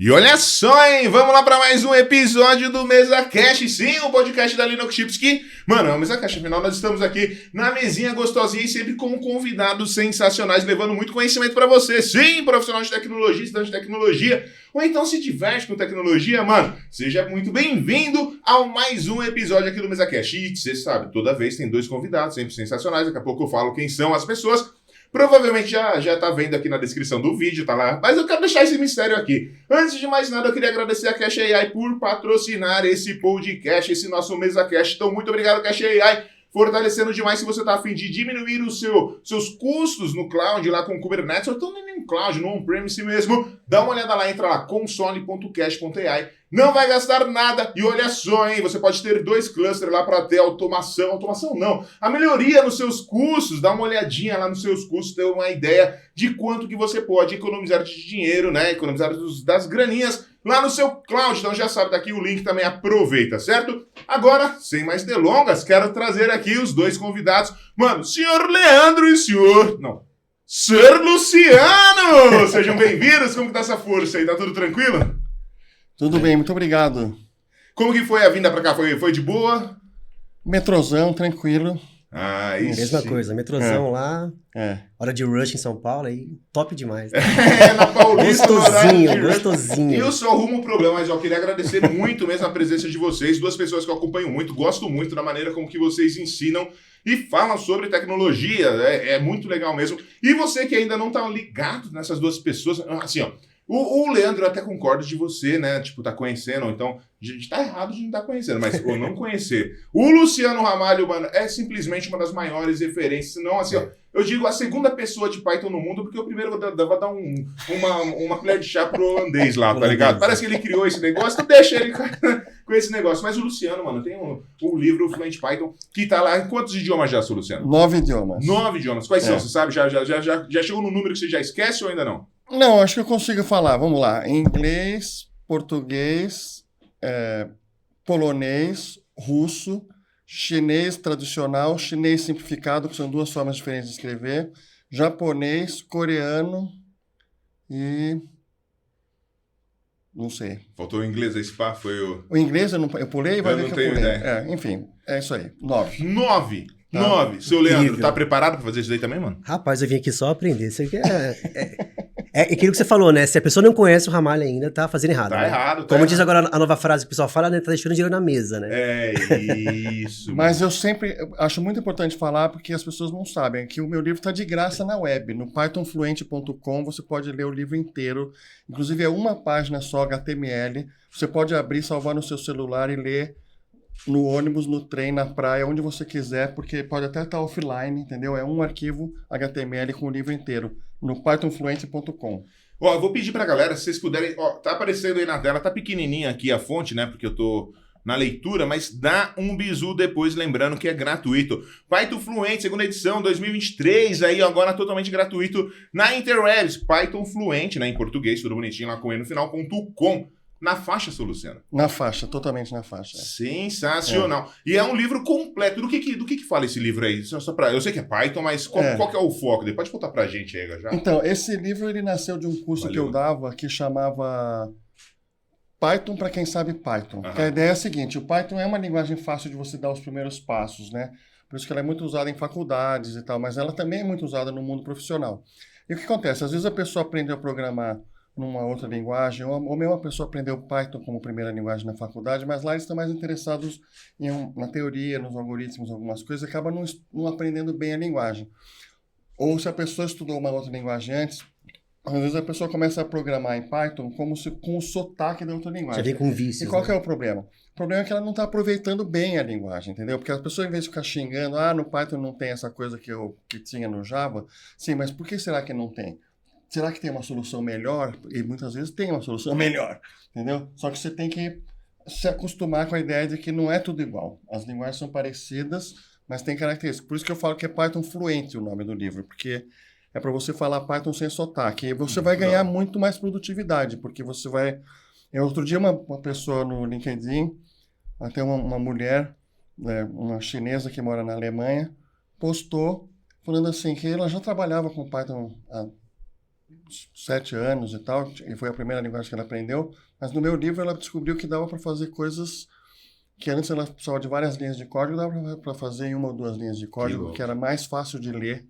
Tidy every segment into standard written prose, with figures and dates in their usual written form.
E olha só, hein? Vamos lá para mais um episódio do MesaCast, sim, o podcast da Linux Chips que, mano, é o MesaCast, afinal nós estamos aqui na mesinha gostosinha e sempre com convidados sensacionais, levando muito conhecimento para você, sim, profissional de tecnologia, estudante de tecnologia, ou então se diverte com tecnologia, mano, seja muito bem-vindo ao mais um episódio aqui do MesaCast. E você sabe, toda vez tem dois convidados, sempre sensacionais, daqui a pouco eu falo quem são as pessoas. Provavelmente já tá vendo aqui na descrição do vídeo, tá lá. Mas eu quero deixar esse mistério aqui. Antes de mais nada, eu queria agradecer a Cash AI por patrocinar esse podcast, esse nosso MesaCast. Então, muito obrigado, Cash AI. Fortalecendo demais se você tá a fim de diminuir os seus custos no cloud, lá com o Kubernetes, ou então nem no cloud, no on-premise mesmo. Dá uma olhada lá, entra lá, console.cash.ai. Não vai gastar nada. E olha só, hein, você pode ter 2 clusters lá para ter automação. Automação não, a melhoria nos seus custos. Dá uma olhadinha lá nos seus custos, ter uma ideia de quanto que você pode economizar de dinheiro, né? Economizar das graninhas lá no seu cloud. Então já sabe, daqui o link também, aproveita, certo? Agora, sem mais delongas, quero trazer aqui os 2 convidados. Mano, senhor Leandro e Sr. Luciano! Sejam bem-vindos. Como que tá essa força aí? Tá tudo tranquilo? Tudo bem, muito obrigado. Como que foi a vinda pra cá? Foi de boa? Metrozão, tranquilo. Ah, isso. Mesma coisa, metrozão lá, hora de rush em São Paulo, aí top demais. Na Paulista. Gostosinho. E eu só arrumo um problema, mas eu queria agradecer muito mesmo a presença de vocês, 2 pessoas que eu acompanho muito, gosto muito da maneira como que vocês ensinam e falam sobre tecnologia, é muito legal mesmo. E você que ainda não tá ligado nessas 2 pessoas, assim, ó, o Leandro, eu até concordo de você, né? Tipo, tá conhecendo, ou então, a gente tá errado de não tá conhecendo, mas ou não conhecer. O Luciano Ramalho, mano, é simplesmente uma das maiores referências. Não, assim, ó, eu digo a segunda pessoa de Python no mundo, porque o primeiro vai dar uma colher de chá pro holandês lá, tá ligado? Parece que ele criou esse negócio, então deixa ele com esse negócio. Mas o Luciano, mano, tem um livro, o Fluent Python, que tá lá. Em quantos idiomas já, seu Luciano? 9 idiomas. 9 idiomas. Quais são? Você sabe? Já chegou no número que você já esquece ou ainda não? Não, acho que eu consigo falar. Vamos lá. Inglês, português, polonês, russo, chinês tradicional, chinês simplificado, que são 2 formas diferentes de escrever, japonês, coreano e... não sei. Faltou o inglês, esse pá foi o... O inglês eu pulei, vai eu ver não que eu tenho pulei. ideia. Enfim, é isso aí. 9. 9. Tá. 9. Seu Leandro, Incrível. tá preparado pra fazer isso daí também, mano? Rapaz, eu vim aqui só aprender. Isso aqui é aquilo que você falou, né? Se a pessoa não conhece o Ramalho ainda, tá fazendo errado. Tá né? errado, tá Como errado. diz agora a nova frase que o pessoal fala, né? Tá deixando dinheiro na mesa, né? É isso. Mas eu acho muito importante falar, porque as pessoas não sabem, que o meu livro está de graça na web. No pythonfluente.com você pode ler o livro inteiro. Inclusive é uma página só, HTML. Você pode abrir, salvar no seu celular e ler no ônibus, no trem, na praia, onde você quiser, porque pode até estar offline, entendeu? É um arquivo HTML com o livro inteiro, no pythonfluente.com. Ó, eu vou pedir pra galera, se vocês puderem... Ó, tá aparecendo aí na tela, tá pequenininha aqui a fonte, né? Porque eu tô na leitura, mas dá um bisu depois, lembrando que é gratuito. Python Fluente, segunda edição, 2023, aí agora totalmente gratuito na Interwebs. Python Fluente, né? Em português, tudo bonitinho lá com E no final, .com. Na faixa, seu Luciano. Na faixa, totalmente na faixa. Sensacional. E é um livro completo. Do que fala esse livro aí? Só pra... Eu sei que é Python, mas qual que é o foco dele? Pode contar pra gente aí, já. Então, esse livro ele nasceu de um curso que eu dava que chamava Python para quem sabe Python. Que a ideia é a seguinte, o Python é uma linguagem fácil de você dar os primeiros passos, né? Por isso que ela é muito usada em faculdades e tal, mas ela também é muito usada no mundo profissional. E o que acontece? Às vezes a pessoa aprende a programar numa outra linguagem, ou mesmo a pessoa aprendeu Python como primeira linguagem na faculdade, mas lá eles estão mais interessados na teoria, nos algoritmos, algumas coisas, e acaba não aprendendo bem a linguagem. Ou se a pessoa estudou uma outra linguagem antes, às vezes a pessoa começa a programar em Python com o sotaque da outra linguagem. Já vem com vícios. E qual que é o problema? O problema é que ela não está aproveitando bem a linguagem, entendeu? Porque a pessoa, em vez de ficar xingando, no Python não tem essa coisa que tinha no Java, sim, mas por que será que não tem? Será que tem uma solução melhor? E muitas vezes tem uma solução melhor, entendeu? Só que você tem que se acostumar com a ideia de que não é tudo igual. As linguagens são parecidas, mas tem características. Por isso que eu falo que é Python Fluente o nome do livro, porque é para você falar Python sem sotaque. E você vai ganhar muito mais produtividade, porque você vai... Outro dia uma pessoa no LinkedIn, até uma mulher, uma chinesa que mora na Alemanha, postou falando assim que ela já trabalhava com Python há 7 anos e tal, e foi a primeira linguagem que ela aprendeu, mas no meu livro ela descobriu que dava para fazer coisas que antes ela precisava de várias linhas de código, dava para fazer em 1 ou 2 linhas de código, que era mais fácil de ler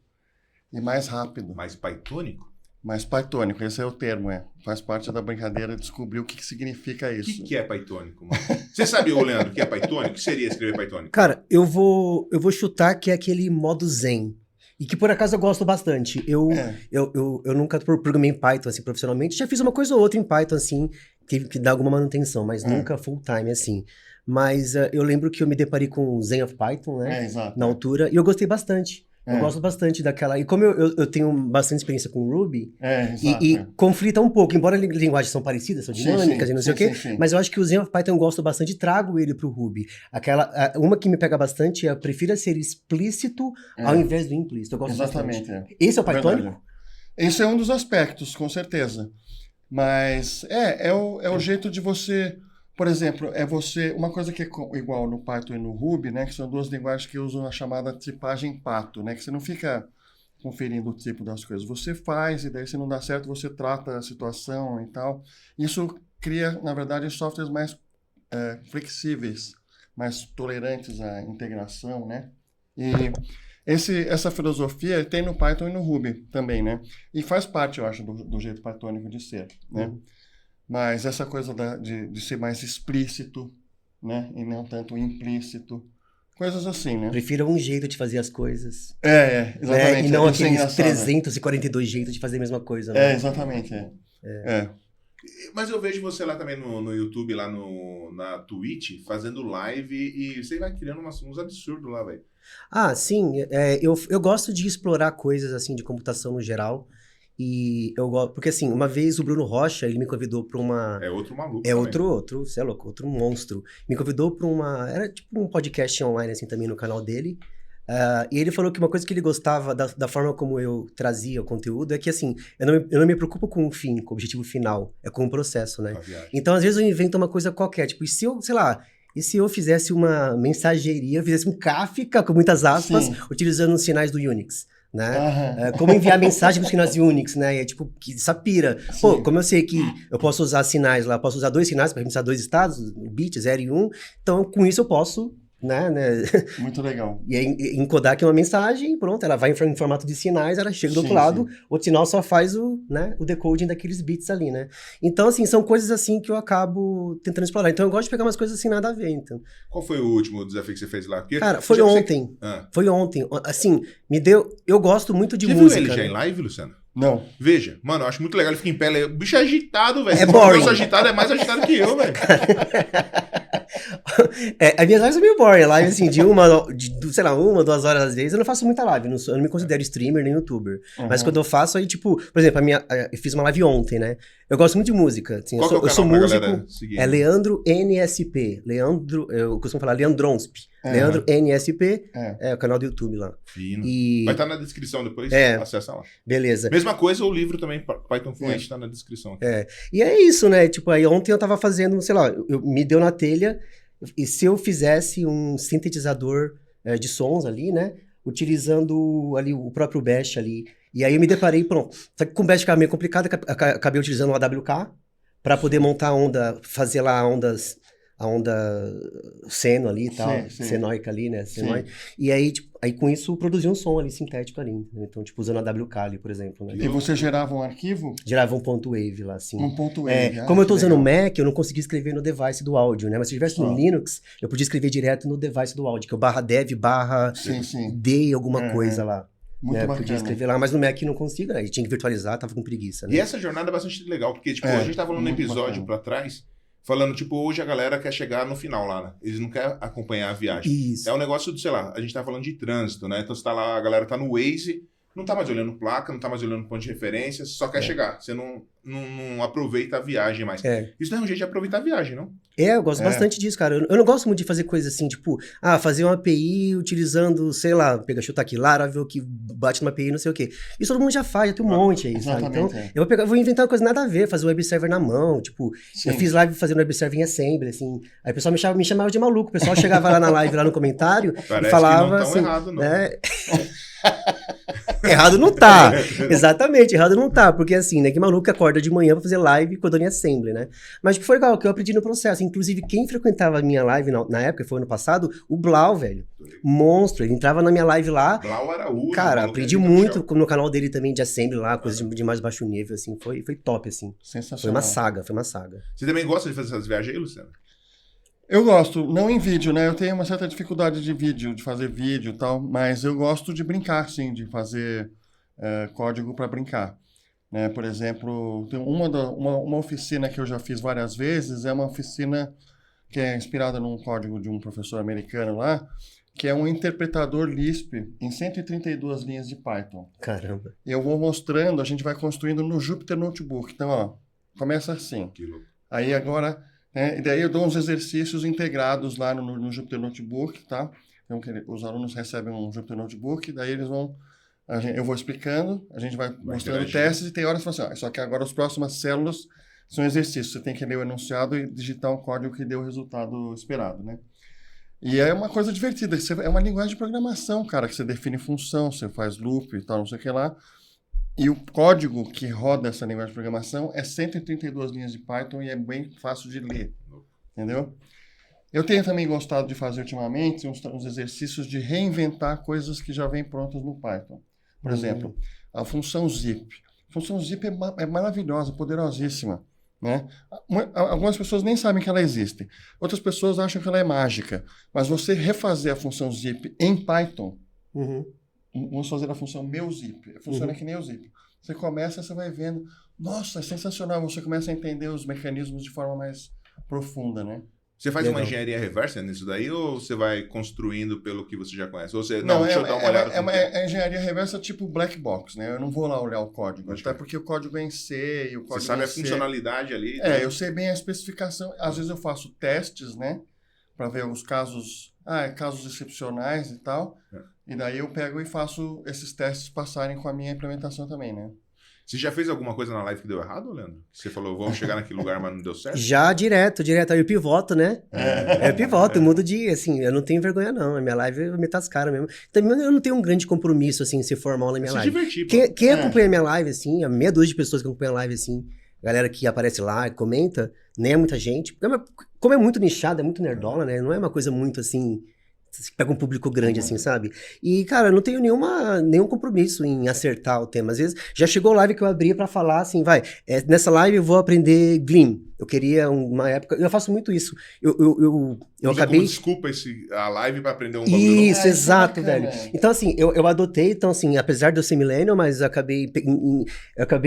e mais rápido. Mais pythonico? Mais pythonico, esse é o termo, faz parte da brincadeira descobrir o que significa isso. O que é pythonico, mano? Você sabe, ô Leandro, o que é pythonico? O que seria escrever pythonico? Cara, eu vou chutar que é aquele modo Zen. E que por acaso eu gosto bastante. Eu nunca programei em Python assim, profissionalmente. Já fiz uma coisa ou outra em Python, assim, que dá alguma manutenção, mas nunca full time, assim. Mas eu lembro que eu me deparei com o Zen of Python, né? Exato. Na altura, e eu gostei bastante. Eu gosto bastante daquela... E como eu tenho bastante experiência com Ruby, e conflita um pouco, embora as linguagens são parecidas, são dinâmicas e não sei o quê, mas eu acho que o Zen of Python eu gosto bastante e trago ele pro Ruby. Uma que me pega bastante é eu prefiro ser explícito ao invés do implícito. Eu gosto bastante. Esse é o pythonico? Esse é um dos aspectos, com certeza. Mas é o jeito de você... Por exemplo, uma coisa que é igual no Python e no Ruby, né, que são duas linguagens que usam a chamada tipagem pato, né, que você não fica conferindo o tipo das coisas. Você faz, e daí se não dá certo, você trata a situação e tal. Isso cria, na verdade, softwares mais flexíveis, mais tolerantes à integração, né? E essa filosofia tem no Python e no Ruby também, né? E faz parte, eu acho, do jeito pythonico de ser, né? Mas essa coisa de ser mais explícito, né? E não tanto implícito. Coisas assim, né? Prefiro um jeito de fazer as coisas. Exatamente. E não aqueles 342 jeitos de fazer a mesma coisa. Né? Exatamente. Mas eu vejo você lá também no YouTube, lá na Twitch, fazendo live e você vai criando uns absurdos lá, velho. Ah, sim. Eu gosto de explorar coisas assim de computação no geral. E eu gosto, porque assim, uma vez o Bruno Rocha, ele me convidou para uma... É outro maluco. Outro, você é louco, outro monstro. Me convidou para era tipo um podcast online assim também no canal dele. E ele falou que uma coisa que ele gostava da forma como eu trazia o conteúdo é que assim, eu não me preocupo com o fim, com o objetivo final, é com o processo, né? Então às vezes eu invento uma coisa qualquer, tipo, e se eu fizesse uma mensageria, eu fizesse um Kafka com muitas aspas, utilizando os sinais do Unix? Né? Como enviar mensagem com sinais de Unix, né? E é tipo, que sapira. Pô, como eu sei que eu posso usar sinais lá, posso usar 2 sinais para representar 2 estados, bit, 0 e 1, então com isso eu posso, né? Muito legal. E aí, encodar aqui uma mensagem, pronto, ela vai em formato de sinais, ela chega do outro lado, outro sinal só faz o decoding daqueles bits ali, né? Então, assim, são coisas assim que eu acabo tentando explorar. Então, eu gosto de pegar umas coisas assim, nada a ver, então. Qual foi o último desafio que você fez lá? Porque cara, foi ontem. Foi ontem. Assim, eu gosto muito de música. Você viu ele já em live, Luciano? Não. Veja, mano, eu acho muito legal, ele fica em pé, o bicho é agitado, velho. É boring. Agitado é mais agitado que eu, velho. As minhas lives são meio boring, live assim, de 1 ou 2 horas às vezes, eu não faço muita live, eu não me considero streamer nem youtuber. Mas quando eu faço, aí tipo, por exemplo, eu fiz uma live ontem, né? Eu gosto muito de música, assim, eu sou músico, é Leandro NSP, eu costumo falar Leandronsp. Leandro NSP, é o canal do YouTube lá. Fino. Vai estar na descrição depois, acessa lá. Beleza. Mesma coisa, o livro também, Python Fluent, tá na descrição aqui. E é isso, né? Tipo, aí ontem eu tava fazendo, me deu na telha, e se eu fizesse um sintetizador de sons ali, né? Utilizando ali o próprio Bash ali. E aí eu me deparei, pronto. Só que com o Bash ficava meio complicado, acabei utilizando o AWK para poder montar a onda, fazer lá a onda seno ali e tal, senoica ali, né? E aí, tipo, com isso, produzia um som ali sintético ali. Entendeu? Então, tipo, usando a AWK ali, por exemplo. Né? E você gerava um arquivo? Gerava um .wave lá, assim. Um .wave. Como eu tô usando o Mac, eu não consegui escrever no device do áudio, né? Mas se eu tivesse no Linux, eu podia escrever direto no device do áudio, que é o /dev /d alguma coisa lá. Muito bacana. Podia escrever lá, mas no Mac não consigo, né? Tinha que virtualizar, tava com preguiça, né? E essa jornada é bastante legal, porque, tipo, a gente tava falando no episódio pra trás, falando, tipo, hoje a galera quer chegar no final lá, né? Eles não querem acompanhar a viagem. Isso. É um negócio de, sei lá, a gente tá falando de trânsito, né? Então você tá lá, a galera tá no Waze, não tá mais olhando placa, não tá mais olhando ponto de referência, só quer chegar. Você não aproveita a viagem mais. Isso não é um jeito de aproveitar a viagem, não? Eu gosto bastante disso, cara. Eu não gosto muito de fazer coisas assim, tipo, fazer uma API utilizando, sei lá, chutar aqui, Laravel, que bate numa API, não sei o quê. Isso todo mundo já faz, já tem um monte aí, sabe? Então, eu vou inventar uma coisa nada a ver, fazer um web server na mão, tipo, eu fiz live fazendo web server em Assembly, assim, aí o pessoal me chamava de maluco, o pessoal chegava lá na live, lá no comentário, parece e falava que não tão assim, errado, não. Né? Errado não tá. Exatamente, errado não tá. Porque assim, né? Que maluco que acorda de manhã pra fazer live com a Dona Assembly, né? Mas tipo, foi legal, que eu aprendi no processo. Inclusive, quem frequentava a minha live na época, foi ano passado, o Blau, velho. Monstro. Ele entrava na minha live lá. Blau Araújo. Cara, aprendi muito no canal dele também de Assembly lá, coisas de mais baixo nível, assim. Foi top, assim. Sensacional. Foi uma saga. Você também gosta de fazer essas viagens aí, Luciano? Eu gosto, não em vídeo, né? Eu tenho uma certa dificuldade de fazer vídeo e tal, mas eu gosto de brincar, sim, de fazer código para brincar. Né? Por exemplo, tem uma oficina que eu já fiz várias vezes, é uma oficina que é inspirada num código de um professor americano lá, que é um interpretador Lisp em 132 linhas de Python. Caramba. Eu vou mostrando, a gente vai construindo no Jupyter Notebook. Então, ó, começa assim. Que louco. Aí agora... e daí eu dou uns exercícios integrados lá no Jupyter Notebook, tá? Então, os alunos recebem um Jupyter Notebook, daí eles vão... eu vou explicando, a gente vai mostrando testes e tem horas que fala assim, só que agora as próximas células são exercícios. Você tem que ler o enunciado e digitar um código que dê o resultado esperado, né? E é uma coisa divertida. É uma linguagem de programação, cara, que você define função, você faz loop e tal, não sei o que lá. E o código que roda essa linguagem de programação é 132 linhas de Python e é bem fácil de ler, entendeu? Eu tenho também gostado de fazer ultimamente uns exercícios de reinventar coisas que já vêm prontas no Python. Por exemplo, a função zip. A função zip é maravilhosa, poderosíssima, né? Algumas pessoas nem sabem que ela existe. Outras pessoas acham que ela é mágica. Mas você refazer a função zip em Python... Vamos fazer a função meu zip. Funciona que nem o zip. Você começa, você vai vendo. Nossa, é sensacional. Você começa a entender os mecanismos de forma mais profunda, né? Você faz uma engenharia reversa nisso daí ou você vai construindo pelo que você já conhece? Ou você, deixa eu dar uma olhada. É engenharia reversa tipo black box, né? Eu não vou lá olhar o código. Até porque o código é em C e o código você sabe é a funcionalidade ali. Eu sei bem a especificação. Às vezes eu faço testes, né? Para ver os casos excepcionais e tal. E daí eu pego e faço esses testes passarem com a minha implementação também, né? Você já fez alguma coisa na live que deu errado, Leandro? Você falou, vamos chegar naquele lugar, mas não deu certo? Já, direto. Aí eu pivoto, né? Eu pivoto, eu mudo de, assim, eu não tenho vergonha não. A minha live eu meto as caras mesmo. Também eu não tenho um grande compromisso, assim, ser formal na minha live. Divertir, quem acompanha a minha live, assim, a meia dúzia de pessoas que acompanham a live, assim, galera que aparece lá e comenta, nem é muita gente. Como é muito nichado, é muito nerdola, né? Não é uma coisa muito, assim... Você pega um público grande, assim, sabe? E, cara, eu não tenho nenhum compromisso em acertar o tema. Às vezes, já chegou live que eu abria pra falar assim, nessa live eu vou aprender Gleam. Eu queria uma época... Eu faço muito isso. Eu acabei... Como desculpa a live pra aprender um bagulho novo. Isso, exato, velho. Então, assim, eu adotei, então, assim, apesar de eu ser millennial, mas eu acabei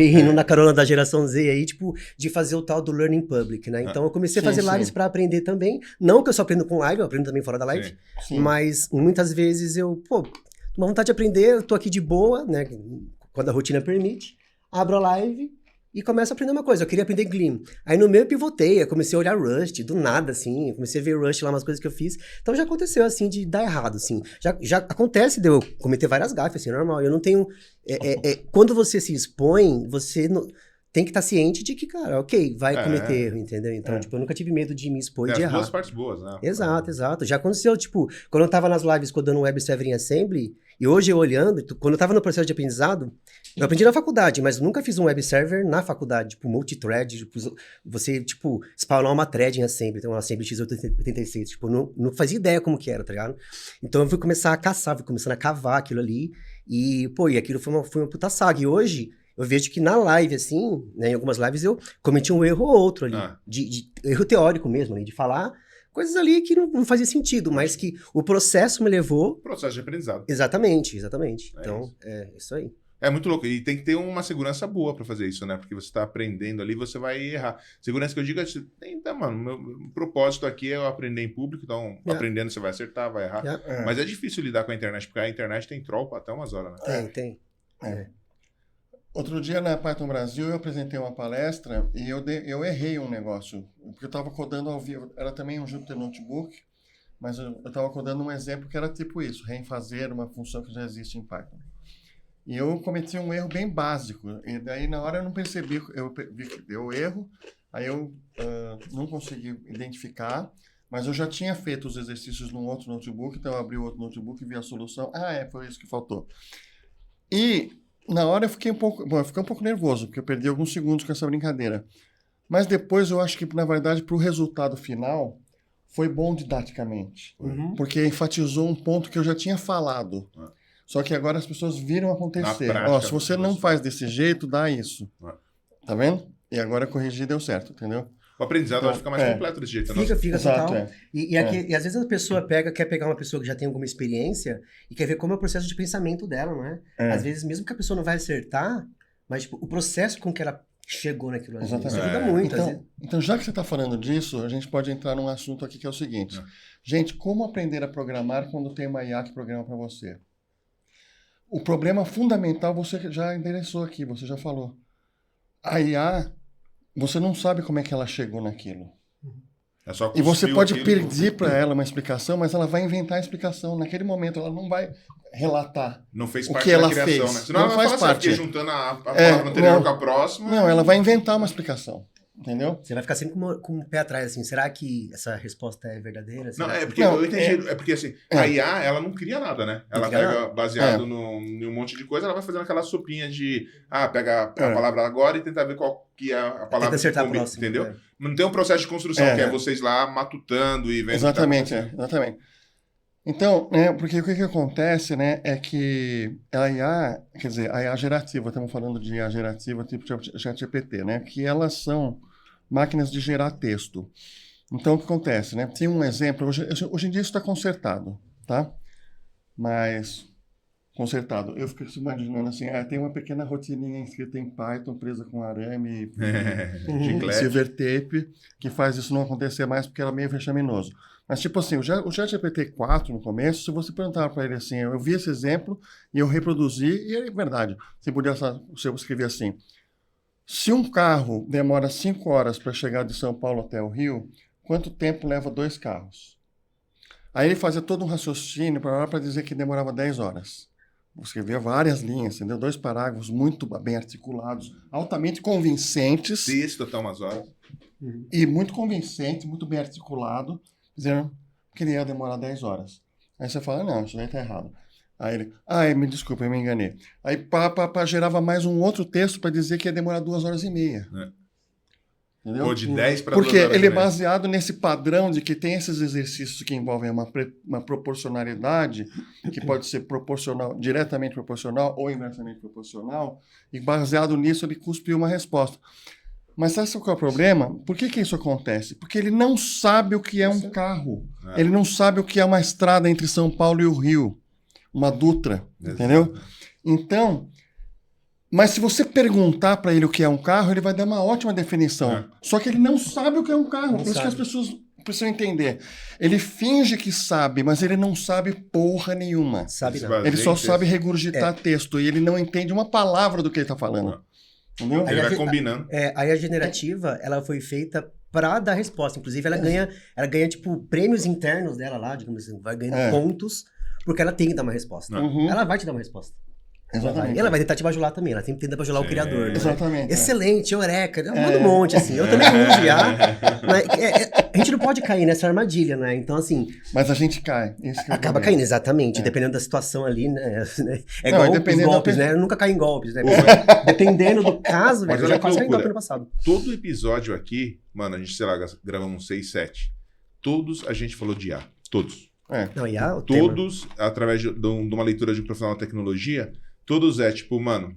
indo na carona da geração Z aí, tipo, de fazer o tal do Learning Public, né? Então, eu comecei a fazer lives pra aprender também. Não que eu só aprendo com live, eu aprendo também fora da live. Sim. Mas, muitas vezes, tô com vontade de aprender, eu tô aqui de boa, né? Quando a rotina permite, abro a live... E começo a aprender uma coisa, eu queria aprender Gleam. Aí no meio eu pivotei, eu comecei a olhar Rust, do nada, assim, comecei a ver Rust lá, umas coisas que eu fiz. Então já aconteceu, assim, de dar errado, assim. Já acontece de eu cometer várias gafes, assim, normal. Eu não tenho... quando você se expõe, você tem que estar ciente de que, cara, ok, vai cometer erro, entendeu? Então, tipo, eu nunca tive medo de me expor e de errar. As duas partes boas, né? Exato. Já aconteceu, tipo, quando eu tava nas lives codando Web Server em Assembly, e hoje eu olhando, quando eu tava no processo de aprendizado, eu aprendi na faculdade, mas nunca fiz um web server na faculdade, tipo, multithread, tipo, você, tipo, spawnar uma thread em Assembly, então uma Assembly x86, tipo, não fazia ideia como que era, tá ligado? Então eu fui começar a caçar, fui começando a cavar aquilo ali, e aquilo foi uma puta saga, e hoje... Eu vejo que na live, assim, né, em algumas lives eu cometi um erro ou outro ali, de erro teórico mesmo, ali, de falar coisas ali que não fazia sentido, mas que o processo me levou... Processo de aprendizado. Exatamente. Então, isso aí. É muito louco. E tem que ter uma segurança boa pra fazer isso, né? Porque você tá aprendendo ali, você vai errar. Segurança que eu digo é, mano, meu propósito aqui é eu aprender em público, então aprendendo você vai acertar, vai errar. Mas é difícil lidar com a internet, porque a internet tem troll até umas horas, né? Tem. Outro dia na Python Brasil eu apresentei uma palestra e eu errei um negócio, porque eu estava codando ao vivo, era também um Jupyter Notebook, mas eu estava codando um exemplo que era tipo isso, refazer uma função que já existe em Python. E eu cometi um erro bem básico, e daí na hora eu não percebi, eu vi que deu erro, aí eu não consegui identificar, mas eu já tinha feito os exercícios num outro notebook, então eu abri o outro notebook e vi a solução, foi isso que faltou. E na hora eu fiquei um pouco nervoso, porque eu perdi alguns segundos com essa brincadeira. Mas depois eu acho que, na verdade, para o resultado final, foi bom didaticamente. Porque enfatizou um ponto que eu já tinha falado. Só que agora as pessoas viram acontecer. Prática, se você não faz desse jeito, dá isso. Tá vendo? E agora corrigir deu certo, entendeu? O aprendizado vai ficar mais completo desse jeito. Fica Exato, total. E às vezes a pessoa quer pegar uma pessoa que já tem alguma experiência e quer ver como é o processo de pensamento dela, não é? Às vezes, mesmo que a pessoa não vai acertar, mas tipo, o processo com que ela chegou naquilo ali, isso ajuda muito. Então, já que você está falando disso, a gente pode entrar num assunto aqui que é o seguinte. Gente, como aprender a programar quando tem uma IA que programa para você? O problema fundamental você já endereçou aqui, você já falou. A IA, você não sabe como é que ela chegou naquilo. E você pode pedir para ela uma explicação, mas ela vai inventar a explicação. Naquele momento, ela não vai relatar não fez o parte que da ela criação, fez. Né? Senão não ela faz fala parte. Assim, juntando a palavra anterior com a próxima. Não, ela vai inventar uma explicação. Entendeu? Você vai ficar sempre com o pé atrás, assim, será que essa resposta é verdadeira? Não, eu entendi. É porque assim, a IA, ela não cria nada, né? Ela pega, baseado em um monte de coisa, ela vai fazendo aquela sopinha de, pega a palavra agora e tentar ver qual que é a palavra que acertar combina, próximo, entendeu? Não tem um processo de construção, que é vocês lá matutando e vendo. Exatamente. Então, porque o que acontece, né, é que a IA, quer dizer, a IA gerativa, estamos falando de IA gerativa tipo ChatGPT, né, que elas são máquinas de gerar texto. Então, o que acontece, né? Tem um exemplo, hoje em dia isso está consertado, tá? Mas, consertado, eu fico imaginando assim, tem uma pequena rotininha escrita em Python, presa com arame, silver tape, que faz isso não acontecer mais porque ela é meio vexaminoso. Mas, tipo assim, o ChatGPT-4, no começo, se você perguntar para ele assim, eu vi esse exemplo e eu reproduzi, e é verdade. Você escrevia assim, se um carro demora 5 horas para chegar de São Paulo até o Rio, quanto tempo leva 2 carros? Aí ele fazia todo um raciocínio para dizer que demorava 10 horas. Eu escrevia várias linhas, entendeu? 2 parágrafos muito bem articulados, altamente convincentes. Texto até umas horas. E muito convincente, muito bem articulado, dizendo que ele ia demorar 10 horas. Aí você fala, não, isso daí tá errado. Aí ele, me desculpa, eu me enganei. Aí gerava mais um outro texto para dizer que ia demorar 2 horas e meia. Entendeu? Ou de 10 para 2 horas. Porque ele é baseado nesse padrão de que tem esses exercícios que envolvem uma proporcionalidade, que pode ser proporcional, diretamente proporcional ou inversamente proporcional, e baseado nisso ele cuspiu uma resposta. Mas sabe qual é o problema? Por que isso acontece? Porque ele não sabe o que é um carro. Ele não sabe o que é uma estrada entre São Paulo e o Rio. Uma Dutra, entendeu? Então, mas se você perguntar para ele o que é um carro, ele vai dar uma ótima definição. Só que ele não sabe o que é um carro. Isso que as pessoas precisam entender. Ele finge que sabe, mas ele não sabe porra nenhuma. Ele só sabe regurgitar texto e ele não entende uma palavra do que ele está falando. Entendeu? Ele vai combinando. Aí a generativa, ela foi feita para dar resposta. Inclusive, ela ganha tipo, prêmios internos dela lá, digamos assim, vai ganhando pontos, porque ela tem que dar uma resposta. Ela vai te dar uma resposta. Exatamente. E ela vai tentar te bajular também, ela sempre tenta bajular o criador. Né? Exatamente. Excelente, eureka, manda um monte, assim. Eu também uso já. Mas a gente não pode cair nessa armadilha, né? Então, assim... Mas a gente cai. Acaba caindo, exatamente. Dependendo da situação ali, né? Igual os golpes, né? Eu nunca caí em golpes, né? Dependendo do caso, velho, eu já quase caí em golpe no passado. Todo episódio aqui, mano, a gente, sei lá, gravamos 6, 7. Todos a gente falou de IA. Todos. Não, IA, todos, através de uma leitura de um profissional da tecnologia, todos tipo, mano,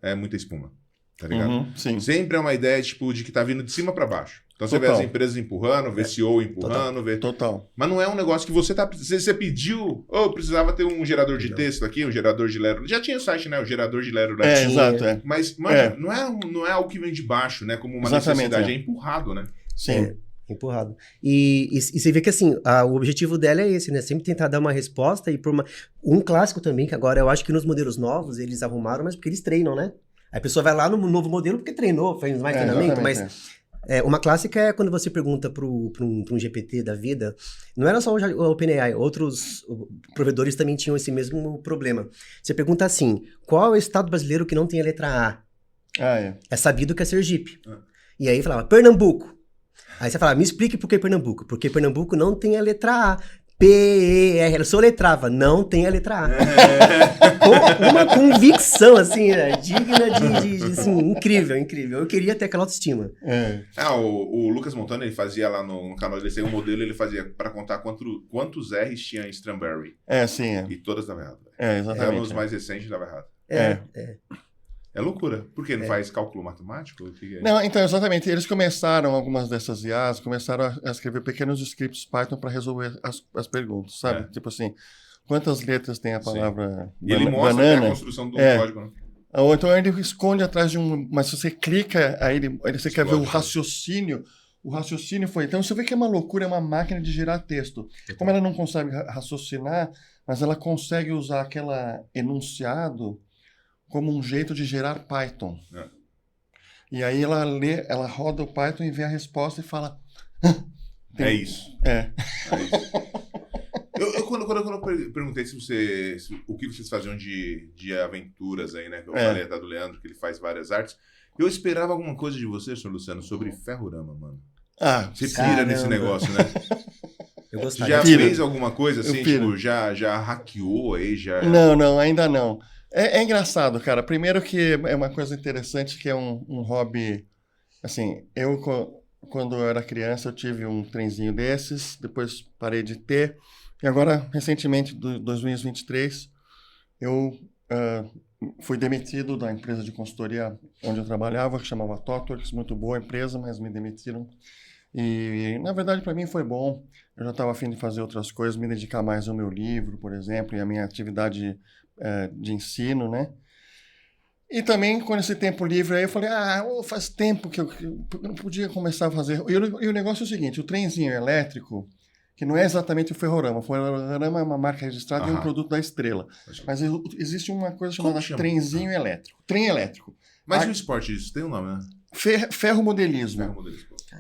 é muita espuma, tá ligado? Sim. Sempre é uma ideia, tipo, de que tá vindo de cima pra baixo. Então você vê as empresas empurrando, vê CEO empurrando, vê... Total. Mas não é um negócio que você pediu, precisava ter um gerador de texto aqui, um gerador de Lero. Já tinha o site, né? O gerador de Lero. Exato, Mas, mano, não é algo que vem de baixo, né? Como uma necessidade, é empurrado, né? Sim. Empurrado. E você vê que, assim, o objetivo dela é esse, né? Sempre tentar dar uma resposta e por um clássico também, que agora eu acho que nos modelos novos eles arrumaram, mas porque eles treinam, né? Aí a pessoa vai lá no novo modelo porque treinou, fez mais treinamento, mas... uma clássica é quando você pergunta para um GPT da vida, não era só o OpenAI, outros provedores também tinham esse mesmo problema. Você pergunta assim, qual é o estado brasileiro que não tem a letra A? É sabido que é Sergipe. E aí falava, Pernambuco. Aí você fala, me explique por que Pernambuco. Porque Pernambuco não tem a letra A. P-E-R. Ela soletrava, não tem a letra A. Com uma convicção, assim, digna de assim, incrível. Eu queria ter aquela autoestima. O Lucas Montano, ele fazia lá no canal dele, um modelo, ele fazia pra contar quantos R's tinha em Strawberry. Sim. E todas davam errado. Exatamente. É um dos mais recentes dava errado. É loucura. Por quê? Não faz cálculo matemático? O que é? Não, então, exatamente. Eles começaram, algumas dessas IAs, começaram a escrever pequenos scripts Python para resolver as perguntas, sabe? Tipo assim, quantas letras tem a palavra e ele mostra banana? A construção do código, né? Ou então ele esconde atrás de um... Mas se você clica, aí você quer ver o raciocínio. O raciocínio foi... Então você vê que é uma loucura, é uma máquina de gerar texto. Como ela não consegue raciocinar, mas ela consegue usar aquele enunciado como um jeito de gerar Python. E aí ela roda o Python e vê a resposta e fala... É isso. Quando eu perguntei o que vocês faziam de aventuras aí, né? Que eu falei até do Leandro, que ele faz várias artes. Eu esperava alguma coisa de você, senhor Luciano, sobre Ferrorama, mano. Você pira nesse negócio, né? Eu gostava. Já fez alguma coisa assim, tipo, já hackeou aí, já... Não, ainda não. É engraçado, cara. Primeiro que é uma coisa interessante, que é um hobby... Assim, quando eu era criança, eu tive um trenzinho desses, depois parei de ter. E agora, recentemente, em 2023, eu fui demitido da empresa de consultoria onde eu trabalhava, que chamava ThoughtWorks, muito boa empresa, mas me demitiram. E, na verdade, para mim foi bom. Eu já estava a fim de fazer outras coisas, me dedicar mais ao meu livro, por exemplo, e à minha atividade de ensino, né? E também, com esse tempo livre, aí eu falei, faz tempo que eu não podia começar a fazer. E o negócio é o seguinte, o trenzinho elétrico, que não é exatamente o Ferrorama. O Ferrorama é uma marca registrada e um produto da Estrela. Mas existe uma coisa chamada trenzinho elétrico. Trem elétrico. Mas o esporte disso tem um nome, né? Ferromodelismo.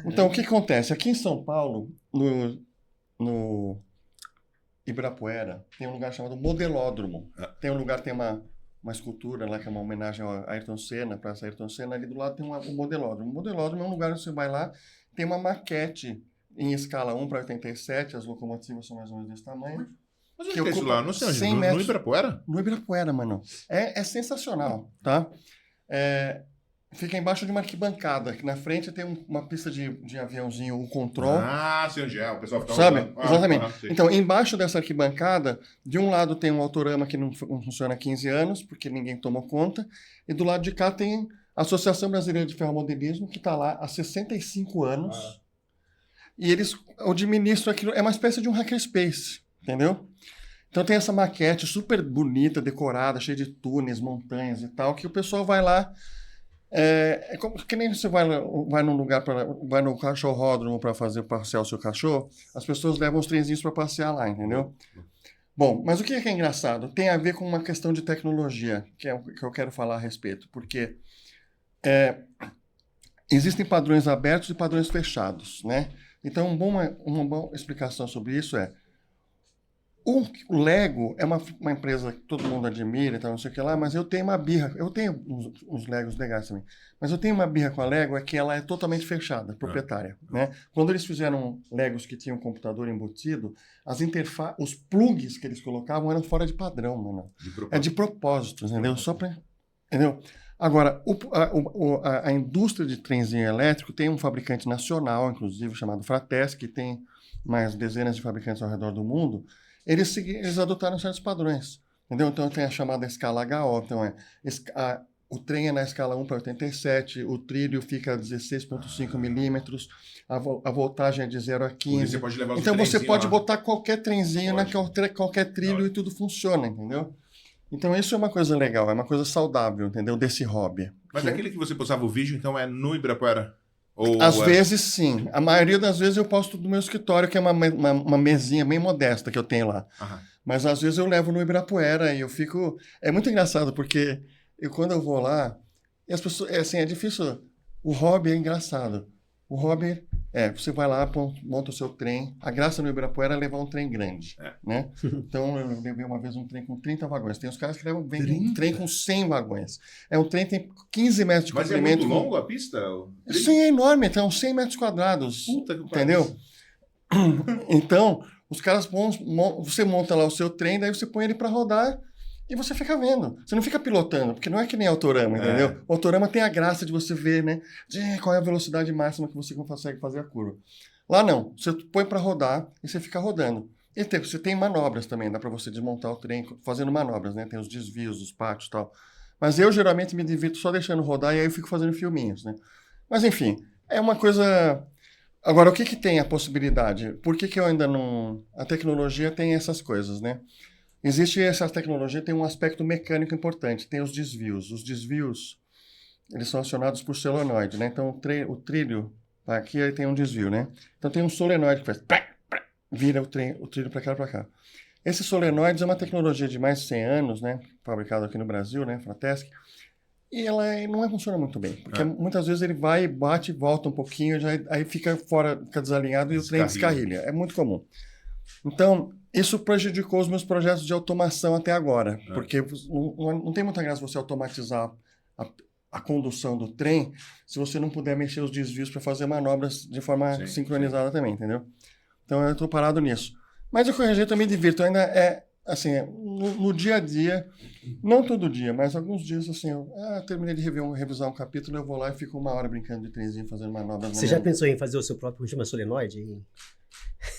Então, o que acontece? Aqui em São Paulo, no Ibirapuera, tem um lugar chamado Modelódromo. Tem um lugar, tem uma escultura lá, que é uma homenagem a Ayrton Senna, Praça Ayrton Senna. Ali do lado tem um Modelódromo. O Modelódromo é um lugar onde você vai lá, tem uma maquete em escala 1:87, as locomotivas são mais ou menos desse tamanho. Mas onde é isso lá? Não sei onde. No Ibirapuera? No Ibirapuera, mano. É sensacional, tá? Fica embaixo de uma arquibancada, que na frente tem uma pista de aviãozinho, o Control. Sei onde é, o pessoal fica... Sabe? Exatamente. Então, embaixo dessa arquibancada, de um lado tem um Autorama que não funciona há 15 anos, porque ninguém tomou conta, e do lado de cá tem a Associação Brasileira de Ferromodelismo, que está lá há 65 anos, e eles administram aquilo, é uma espécie de um hackerspace, entendeu? Então tem essa maquete super bonita, decorada, cheia de túneis, montanhas e tal, que o pessoal vai lá... É como que nem você vai num lugar, vai no cachorródromo para passear o seu cachorro, as pessoas levam os trenzinhos para passear lá, entendeu? Bom, mas o que é engraçado? Tem a ver com uma questão de tecnologia, que é o que eu quero falar a respeito, porque existem padrões abertos e padrões fechados, né? Então, uma boa explicação sobre isso o Lego é uma empresa que todo mundo admira e tal, não sei o que lá, mas eu tenho uma birra. Eu tenho uns Legos legais também. Mas eu tenho uma birra com a Lego, é que ela é totalmente fechada, proprietária. Né? Quando eles fizeram Legos que tinham computador embutido, os plugs que eles colocavam eram fora de padrão, mano. De propósito, entendeu? Só pra... Entendeu? Agora, a indústria de trenzinho elétrico tem um fabricante nacional, inclusive, chamado Fratesc, que tem mais dezenas de fabricantes ao redor do mundo. Eles adotaram certos padrões, entendeu? Então tem a chamada escala HO, então o trem é na escala 1:87, o trilho fica a 16,5 milímetros, a voltagem é de 0 a 15. Você pode levar então você pode botar qualquer trenzinho, qualquer trilho e tudo funciona, entendeu? Então isso é uma coisa legal, é uma coisa saudável, entendeu? Desse hobby. Mas aquele que você postava o vídeo, então é no Ibirapuera? Às vezes, sim. A maioria das vezes eu posto do meu escritório, que é uma mesinha bem modesta que eu tenho lá. Mas às vezes eu levo no Ibirapuera e eu fico... É muito engraçado, porque quando eu vou lá, e as pessoas... é difícil... O hobby é engraçado. O hobby você vai lá, monta o seu trem. A graça no Ibirapuera é levar um trem grande, né? Então, eu levei uma vez um trem com 30 vagões. Tem os caras que levam um trem com 100 vagões. Um trem que tem 15 metros de comprimento. Mas é muito longo a pista? Sim, é enorme. Então, 100 metros quadrados. Puta que entendeu? Então, Os caras você monta lá o seu trem, daí você põe ele para rodar e você fica vendo. Você não fica pilotando, porque não é que nem Autorama, entendeu? O Autorama tem a graça de você ver, né? De qual é a velocidade máxima que você consegue fazer a curva. Lá não. Você põe para rodar e você fica rodando. E você tem manobras também, dá para você desmontar o trem fazendo manobras, né? Tem os desvios, os pátios e tal. Mas eu geralmente me divirto só deixando rodar e aí eu fico fazendo filminhos, né? Mas enfim, é uma coisa... Agora, o que tem a possibilidade? Por que eu ainda não... A tecnologia tem essas coisas, né? Existe essa tecnologia, tem um aspecto mecânico importante, tem os desvios. Os desvios, eles são acionados por solenoide, né? Então, o trilho, aqui aí tem um desvio, né? Então, tem um solenoide que faz... Vira o trilho para cá e para cá. Esse solenoide é uma tecnologia de mais de 100 anos, né? Fabricado aqui no Brasil, né? Fratesc. E ela não funciona muito bem, porque muitas vezes ele vai, bate, volta um pouquinho, aí fica fora, fica desalinhado e o trem descarrilha. É muito comum. Então, isso prejudicou os meus projetos de automação até agora, porque não tem muita graça você automatizar a condução do trem se você não puder mexer os desvios para fazer manobras de forma sincronizada também, entendeu? Então, eu estou parado nisso. Mas de qualquer jeito, eu me divirto. Ainda assim, no dia a dia, não todo dia, mas alguns dias, assim, eu terminei de revisar um capítulo, eu vou lá e fico 1 hora brincando de trenzinho, fazendo manobras. Você já pensou em fazer o seu próprio, chama solenoide?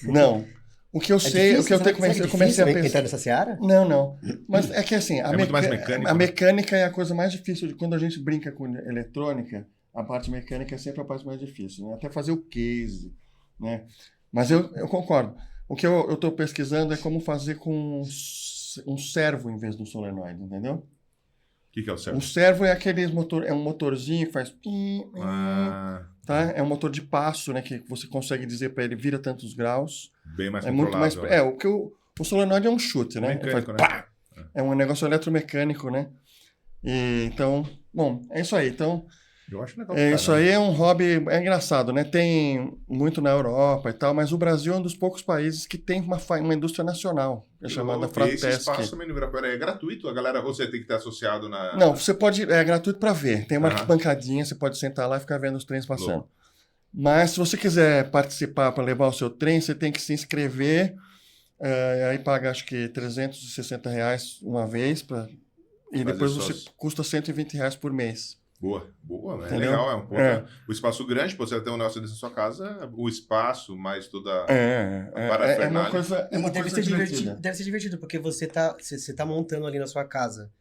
Não. O que eu sei, difícil, o que eu comecei a pensar... Entrar nessa seara? Não. Mas é que assim, muito mais mecânico, a mecânica é a coisa mais difícil. Quando a gente brinca com eletrônica, a parte mecânica é sempre a parte mais difícil, né? Até fazer o case, né? Mas eu concordo. O que eu estou pesquisando é como fazer com um servo em vez de um solenoide, entendeu? O que é o servo? Um servo é aquele é um motorzinho que faz... Tá? É um motor de passo, né? Que você consegue dizer para ele, vira tantos graus. Bem mais controlável. O solenoide é um chute, né? Mecânico, né? É um negócio eletromecânico, né? Então, bom, é isso aí. Então... Eu acho legal. Isso aí é um hobby, é engraçado, né? Tem muito na Europa e tal, mas o Brasil é um dos poucos países que tem uma indústria nacional, chamada Fratesc. Esse espaço também no Ibirapuera é gratuito? A galera, ou você tem que estar associado na... Não, você pode, é gratuito para ver. Tem uma bancadinha, você pode sentar lá e ficar vendo os trens passando. Louco. Mas se você quiser participar para levar o seu trem, você tem que se inscrever, aí paga acho que R$360 uma vez, e depois você custa R$120 por mês. Boa, é legal, o espaço grande, você vai ter um negócio dentro da sua casa, o espaço, mais toda a parafernália. É uma coisa divertida. Deve ser divertido, porque você tá montando ali na sua casa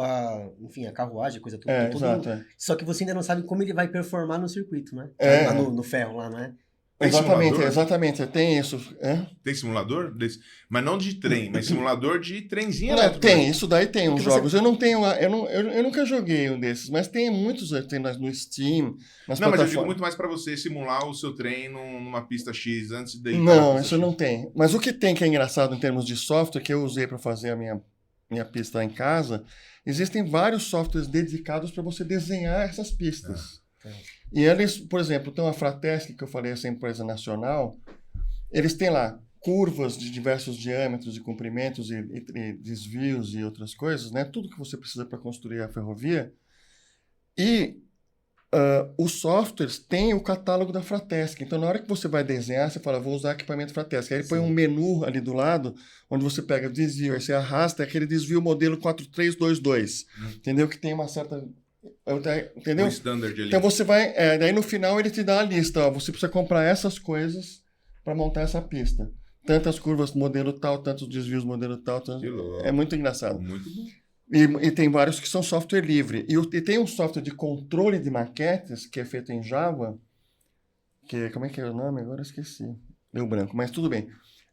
a carruagem, coisa toda. Exato. Só que você ainda não sabe como ele vai performar no circuito, né? Lá no ferro, lá, não é? Exatamente, tem isso. Tem simulador desse? Mas não de trem, mas simulador de trenzinho elétrico. Tem, isso daí tem uns jogos. Eu não tenho, eu nunca joguei um desses, mas tem muitos, tem no Steam, nas plataformas. Mas eu digo muito mais para você simular o seu trem numa pista X antes de... Não, isso não tem. Mas o que tem que é engraçado em termos de software, que eu usei para fazer a minha pista em casa, existem vários softwares dedicados para você desenhar essas pistas. E eles, por exemplo, tem a Fratesc, que eu falei, essa empresa nacional, eles têm lá curvas de diversos diâmetros e comprimentos e desvios e outras coisas, né? Tudo que você precisa para construir a ferrovia. E os softwares têm o catálogo da Fratesc. Então, na hora que você vai desenhar, você fala, vou usar equipamento Fratesc. Aí ele põe um menu ali do lado, onde você pega o desvio, aí você arrasta aquele desvio modelo 4322, entendeu? Que tem uma certa... Entendeu? Então você vai, daí no final ele te dá a lista, você precisa comprar essas coisas para montar essa pista. Tantas curvas modelo tal, tantos desvios modelo tal, é muito engraçado. Muito bom. E tem vários que são software livre. E tem um software de controle de maquetes que é feito em Java, como é que é o nome? Agora eu esqueci. Deu branco, mas tudo bem.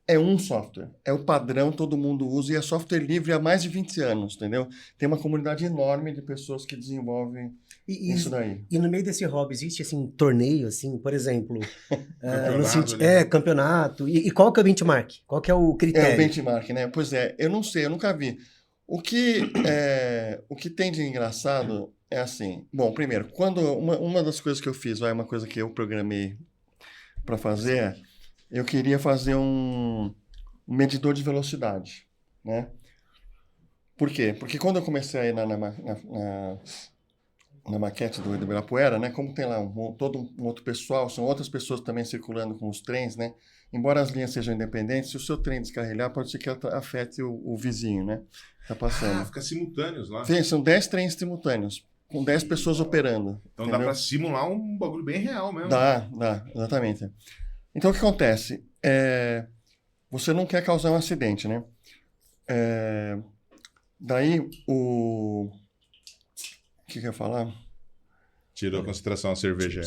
É um software, é o padrão, todo mundo usa, e é software livre há mais de 20 anos, entendeu? Tem uma comunidade enorme de pessoas que desenvolvem isso daí. E no meio desse hobby, existe, assim, torneio, assim, por exemplo? Campeonato. E qual que é o benchmark? Qual que é o critério? É o benchmark, né? Pois é, eu não sei, eu nunca vi. O que tem de engraçado é assim, bom, primeiro, quando uma das coisas que eu fiz, uma coisa que eu programei para fazer, eu queria fazer um medidor de velocidade, né? Por quê? Porque quando eu comecei a ir na maquete do Ibirapuera, né? Como tem lá todo um outro pessoal, são outras pessoas também circulando com os trens, né? Embora as linhas sejam independentes, se o seu trem descarrilhar, pode ser que afete o vizinho, né? Tá passando. Fica simultâneos lá. Sim, são 10 trens simultâneos, com 10 pessoas operando. Então entendeu? dá pra simular um bagulho bem real mesmo. Dá, exatamente. Então o que acontece? Você não quer causar um acidente, né? Daí o que eu ia falar? Tirou a concentração a cerveja.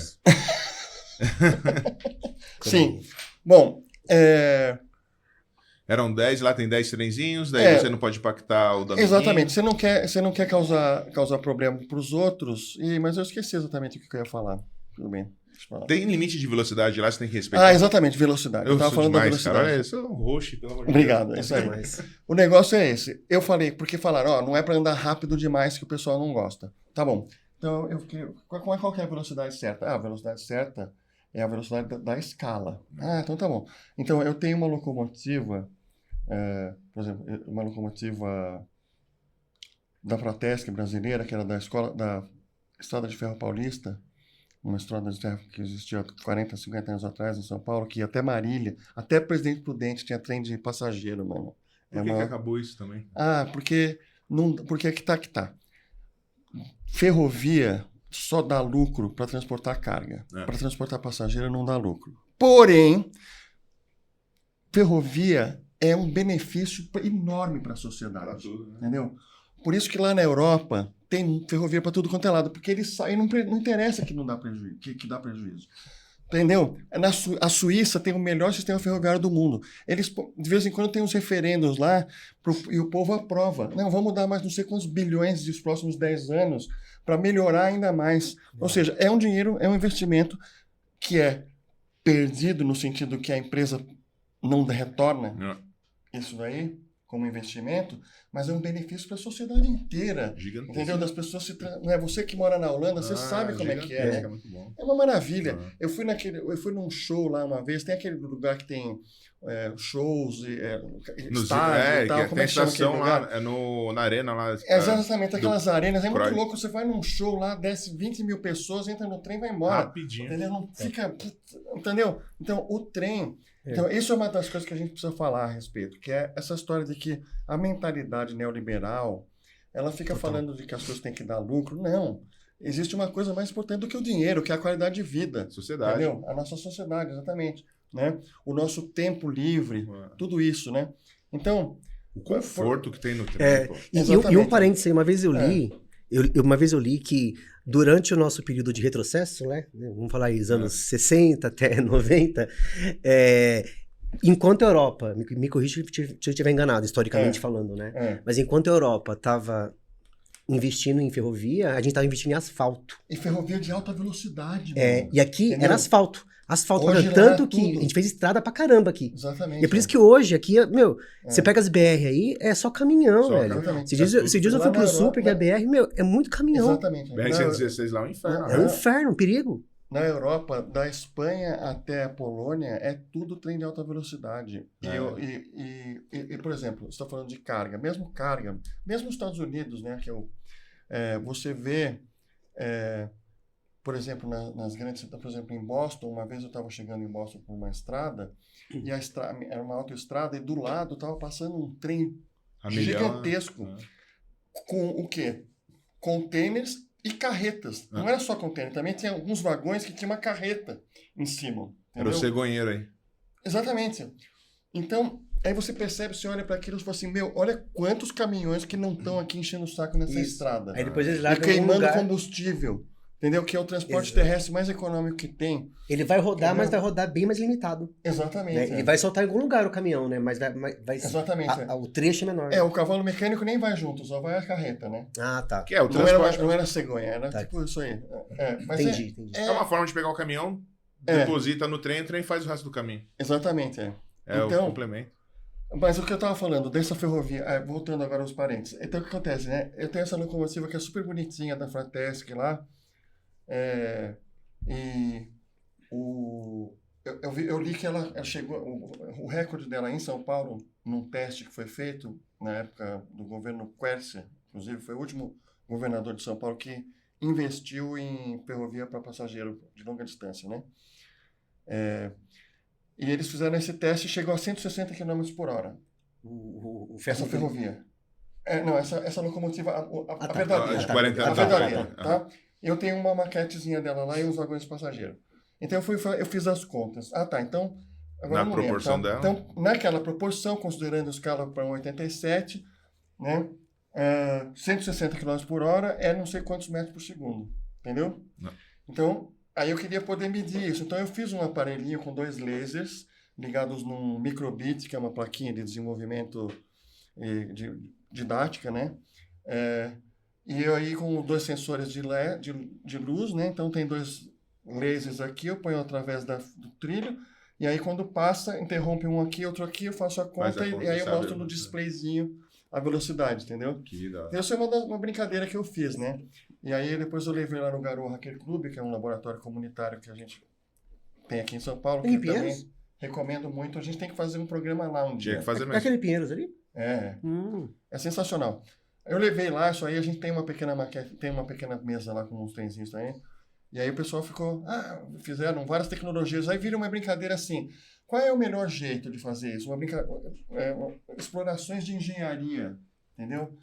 Sim. Bom, Eram 10, lá tem 10 trenzinhos, daí você não pode impactar o dano. Exatamente. Você não quer causar problema para os outros, mas eu esqueci exatamente o que eu ia falar. Tudo bem. Deixa eu falar. Tem limite de velocidade lá, você tem que respeitar. Ah, exatamente, velocidade. Eu estava falando demais, da velocidade. cara. Olha, eu sou um roxo, pelo amor de Obrigado, Deus. é isso aí. O negócio é esse. Eu falei, porque falaram, ó, não é para andar rápido demais que o pessoal não gosta. Tá bom. Então, qual que é a velocidade certa? A velocidade certa é a velocidade da escala. Ah, então tá bom. Então, eu tenho uma locomotiva, por exemplo, uma locomotiva da Fratesc brasileira, que era da Estrada de Ferro Paulista, uma estrada de ferro que existia 40, 50 anos atrás em São Paulo, que ia até Marília, até Presidente Prudente tinha trem de passageiro, mano. Por que acabou isso também? Porque que tá. Ferrovia só dá lucro para transportar carga. Para transportar passageiro não dá lucro. Porém, ferrovia é um benefício enorme para a sociedade. Pra tudo, né? Entendeu? Por isso que lá na Europa tem ferrovia para tudo quanto é lado, porque eles saem, não interessa que não dá prejuízo, que dá prejuízo. Entendeu? A Suíça tem o melhor sistema ferroviário do mundo. Eles, de vez em quando, tem uns referendos lá e o povo aprova. Não, vamos dar mais não sei quantos bilhões nos próximos 10 anos para melhorar ainda mais. Ou seja, é um dinheiro, é um investimento que é perdido no sentido que a empresa não retorna isso daí como investimento, mas é um benefício para a sociedade inteira. Gigantesco. Entendeu? Das pessoas não é você que mora na Holanda, você sabe como é que é. É muito bom. É uma maravilha. Eu fui num show lá uma vez, tem aquele lugar que tem shows, estádio e tal. Como é que chama aquele lugar? Lá, na arena lá. Exatamente, aquelas arenas. É muito louco, você vai num show lá, desce 20 mil pessoas, entra no trem e vai embora. Rapidinho. Entendeu? Não fica... Entendeu? Então, o trem... Então, isso é uma das coisas que a gente precisa falar a respeito, que é essa história de que a mentalidade neoliberal, ela fica falando de que as coisas têm que dar lucro. Não. Existe uma coisa mais importante do que o dinheiro, que é a qualidade de vida. Sociedade. Entendeu? A nossa sociedade, exatamente. Né? O nosso tempo livre, tudo isso, né? Então... O conforto que tem no trem. E um parênteses, uma vez eu li... Uma vez eu li que durante o nosso período de retrocesso, né, vamos falar aí, os anos 60 até 90, enquanto a Europa, me corrija se eu estiver enganado, historicamente falando, né? Mas enquanto a Europa estava investindo em ferrovia, a gente estava investindo em asfalto. E ferrovia de alta velocidade. E aqui era asfalto. Asfalto, hoje tanto que a gente fez estrada pra caramba aqui. Exatamente. E é por isso que hoje aqui, você pega as BR aí, é só caminhão, velho. Se diz eu fui pro Sul, peguei a BR, é muito caminhão. Exatamente. BR-116 lá é um inferno. É um inferno, um perigo. Na Europa, da Espanha até a Polônia, é tudo trem de alta velocidade. E por exemplo, você está falando de carga, mesmo nos Estados Unidos, né, que você vê... por exemplo, nas grandes cidades, por exemplo, em Boston, uma vez eu estava chegando em Boston por uma estrada, e era uma autoestrada, e do lado estava passando um trem gigantesco, com o quê? Containers e carretas. Não era só container, também tinha alguns vagões que tinha uma carreta em cima. Entendeu? Era o cegonheiro aí. Exatamente. Então, aí você percebe, você olha para aquilo e fala assim, olha quantos caminhões que não estão aqui enchendo o saco nessa estrada. Aí depois eles largam queimando combustível. Entendeu? Que é o transporte terrestre mais econômico que tem. Ele vai rodar, mas vai rodar bem mais limitado. Exatamente. Né? Ele vai soltar em algum lugar o caminhão, né? Mas vai exatamente. O trecho é menor. O cavalo mecânico nem vai junto, só vai a carreta, né? Ah, tá. Que é o transporte... não era cegonha, era tipo isso aí. Mas entendi. É uma forma de pegar o caminhão, deposita no trem, o trem faz o resto do caminho. Exatamente, então, o complemento. Mas o que eu estava falando, dessa ferrovia, voltando agora aos parênteses. Então, o que acontece, né? Eu tenho essa locomotiva que é super bonitinha, da Fratesc lá, eu li que ela chegou, o recorde dela em São Paulo, num teste que foi feito na época do governo Quercia, inclusive foi o último governador de São Paulo que investiu em ferrovia para passageiro de longa distância, né? E eles fizeram esse teste e chegou a 160 km por hora. Essa ferrovia. Não, essa locomotiva, a verdadeira. De 40 anos A verdadeira, atrás. tá? Eu tenho uma maquetezinha dela lá e uns vagões passageiros. Então eu fiz as contas. Então... Agora Na não lembro, proporção dela? Então, naquela proporção, considerando a escala para 87, né? 160 km por hora é não sei quantos metros por segundo. Entendeu? Não. Então, aí eu queria poder medir isso. Então, eu fiz um aparelhinho com 2 lasers ligados num microbit, que é uma plaquinha de desenvolvimento didática, né? E aí com 2 sensores de luz, né? Então, tem 2 lasers aqui, eu ponho através do trilho. E aí, quando passa, interrompe um aqui, outro aqui, eu faço a conta e aí eu mostro no displayzinho a velocidade, entendeu? Essa é uma brincadeira que eu fiz, né? E aí, depois eu levei lá no Garou Hacker Club, que é um laboratório comunitário que a gente tem aqui em São Paulo, que eu também recomendo muito. A gente tem que fazer um programa lá um dia. Tinha que fazer mesmo. Aquele Pinheiros ali? É sensacional. Eu levei lá, isso aí a gente tem uma pequena maquete, tem uma pequena mesa lá com uns trenzinhos também. E aí o pessoal ficou, fizeram várias tecnologias, aí vira uma brincadeira assim, qual é o melhor jeito de fazer isso? Explorações de engenharia, entendeu?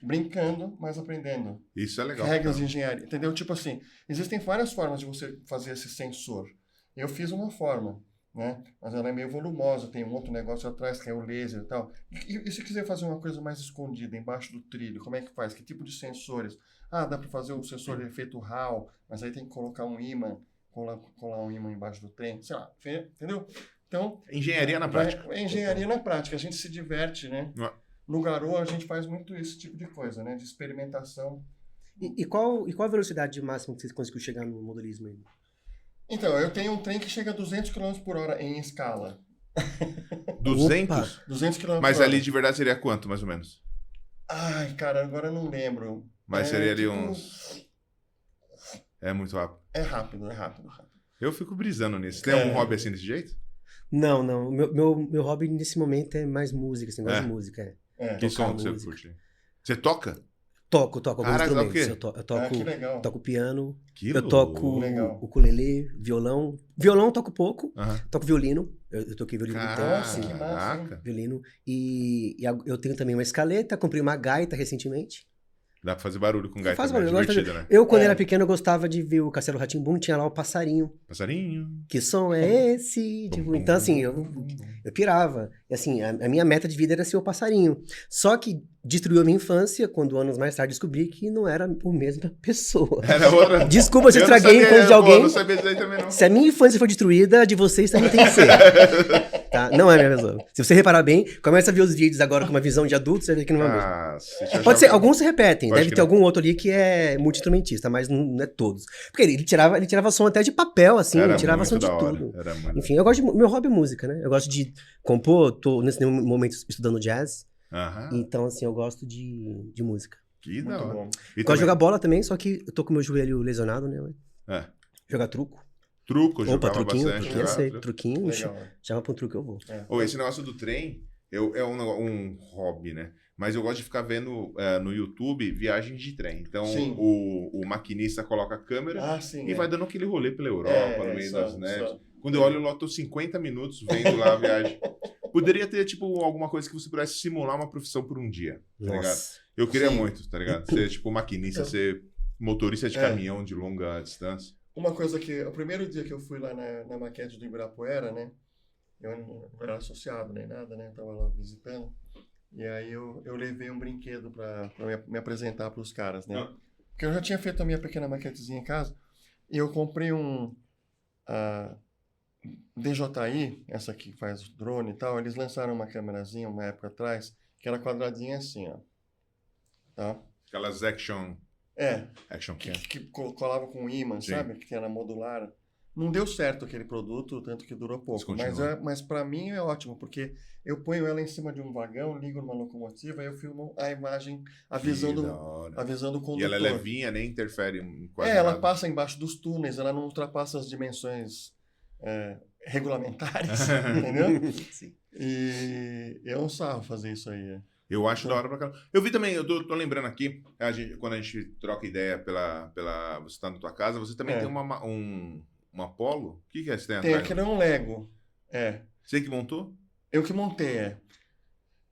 Brincando, mas aprendendo. Isso é legal. Regras de engenharia, entendeu? Tipo assim, existem várias formas de você fazer esse sensor. Eu fiz uma forma, né? Mas ela é meio volumosa, tem um outro negócio atrás que é o laser e tal. E se quiser fazer uma coisa mais escondida, embaixo do trilho, como é que faz? Que tipo de sensores? Dá para fazer o sensor de efeito Hall, mas aí tem que colocar um ímã, colar um ímã embaixo do trem, sei lá, entendeu? Então, engenharia na prática. É engenharia na prática, a gente se diverte, né? No Garou a gente faz muito esse tipo de coisa, né? De experimentação. E qual a velocidade máxima que você conseguiu chegar no modelismo aí? Então, eu tenho um trem que chega a 200 km por hora em escala. 200? 200 km por hora. Mas ali de verdade seria quanto, mais ou menos? Ai, cara, agora eu não lembro. Mas seria ali uns... É muito rápido. É rápido. Eu fico brisando nisso. Tem algum hobby assim desse jeito? Não. Meu hobby nesse momento é mais música, assim, gosto de música. Que som que você curte? Você toca? Toco alguns instrumentos. O Eu que legal. toco piano, Que eu toco ukulele, violão. Violão eu toco pouco, toco violino. Eu toquei violino muito tempo. Nossa, que massa. Violino. E eu tenho também uma escaleta, comprei uma gaita recentemente. Dá pra fazer barulho com gaita, Faz né? barulho. Divertido, né? Eu, quando era pequeno, eu gostava de ver o Castelo Rá-Tim-Bum, tinha lá o passarinho. Passarinho. Que som é esse? Então, assim, eu pirava. E, assim, a minha meta de vida era ser o passarinho. Só que destruiu a minha infância, quando anos mais tarde descobri que não era a mesma pessoa. Era outra. Desculpa se eu estraguei a infância de alguém. Eu não sabia disso aí também, não. Se a minha infância foi destruída, a de vocês também tem que ser. Tá? Não é a minha pessoa. Se você reparar bem, começa a ver os vídeos agora com uma visão de adulto, você vai ver que não é a mesma. Pode ser, alguns se repetem. Deve ter algum outro ali que é multi-instrumentista, mas não é todos. Porque ele tirava som até de papel, assim, ele tirava som de tudo. Enfim, eu gosto meu hobby é música, né? Eu gosto de compor, tô nesse momento estudando jazz. Então, assim, eu gosto de música. Que da hora. Gosto de jogar bola também, só que eu tô com meu joelho lesionado, né? Jogar truco. Truco, eu jogava truquinho, bastante. Truquinho, eu sei. Truquinho, Legal. chama pra um truque, eu vou. Esse negócio do trem é um hobby, né? Mas eu gosto de ficar vendo no YouTube viagens de trem. Então, o maquinista coloca a câmera e vai dando aquele rolê pela Europa, no meio das neves. Quando eu olho, eu tô 50 minutos vendo lá a viagem. Poderia ter, tipo, alguma coisa que você pudesse simular uma profissão por um dia, tá ligado? Eu queria muito, tá ligado? Ser, tipo, maquinista, ser motorista de caminhão de longa distância. Uma coisa que... O primeiro dia que eu fui lá na maquete do Ibirapuera, né? Eu não era associado nem nada, né? Eu tava lá visitando. E aí eu levei um brinquedo pra me apresentar pros caras, né? Porque eu já tinha feito a minha pequena maquetezinha em casa. E eu comprei a DJI, essa que faz drone e tal. Eles lançaram uma câmerazinha uma época atrás, que era quadradinha assim, ó. Tá? Aquelas action cam. Que colava com imã, sabe? Que era modular. Não deu certo aquele produto, tanto que durou pouco. Mas para mim é ótimo, porque eu ponho ela em cima de um vagão, ligo numa locomotiva e eu filmo a imagem, a visão do condutor. E ela é levinha, nem interfere em quase ela nada. passa embaixo dos túneis, ela não ultrapassa as dimensões regulamentares, entendeu? Sim. E é um sarro fazer isso aí. Eu acho da hora pra caramba. Eu vi também, eu tô lembrando aqui, quando a gente troca ideia você tá na tua casa, você também tem uma Polo? O que é esse tem Tem, atrás? aquele é um Lego. Você que montou? Eu que montei,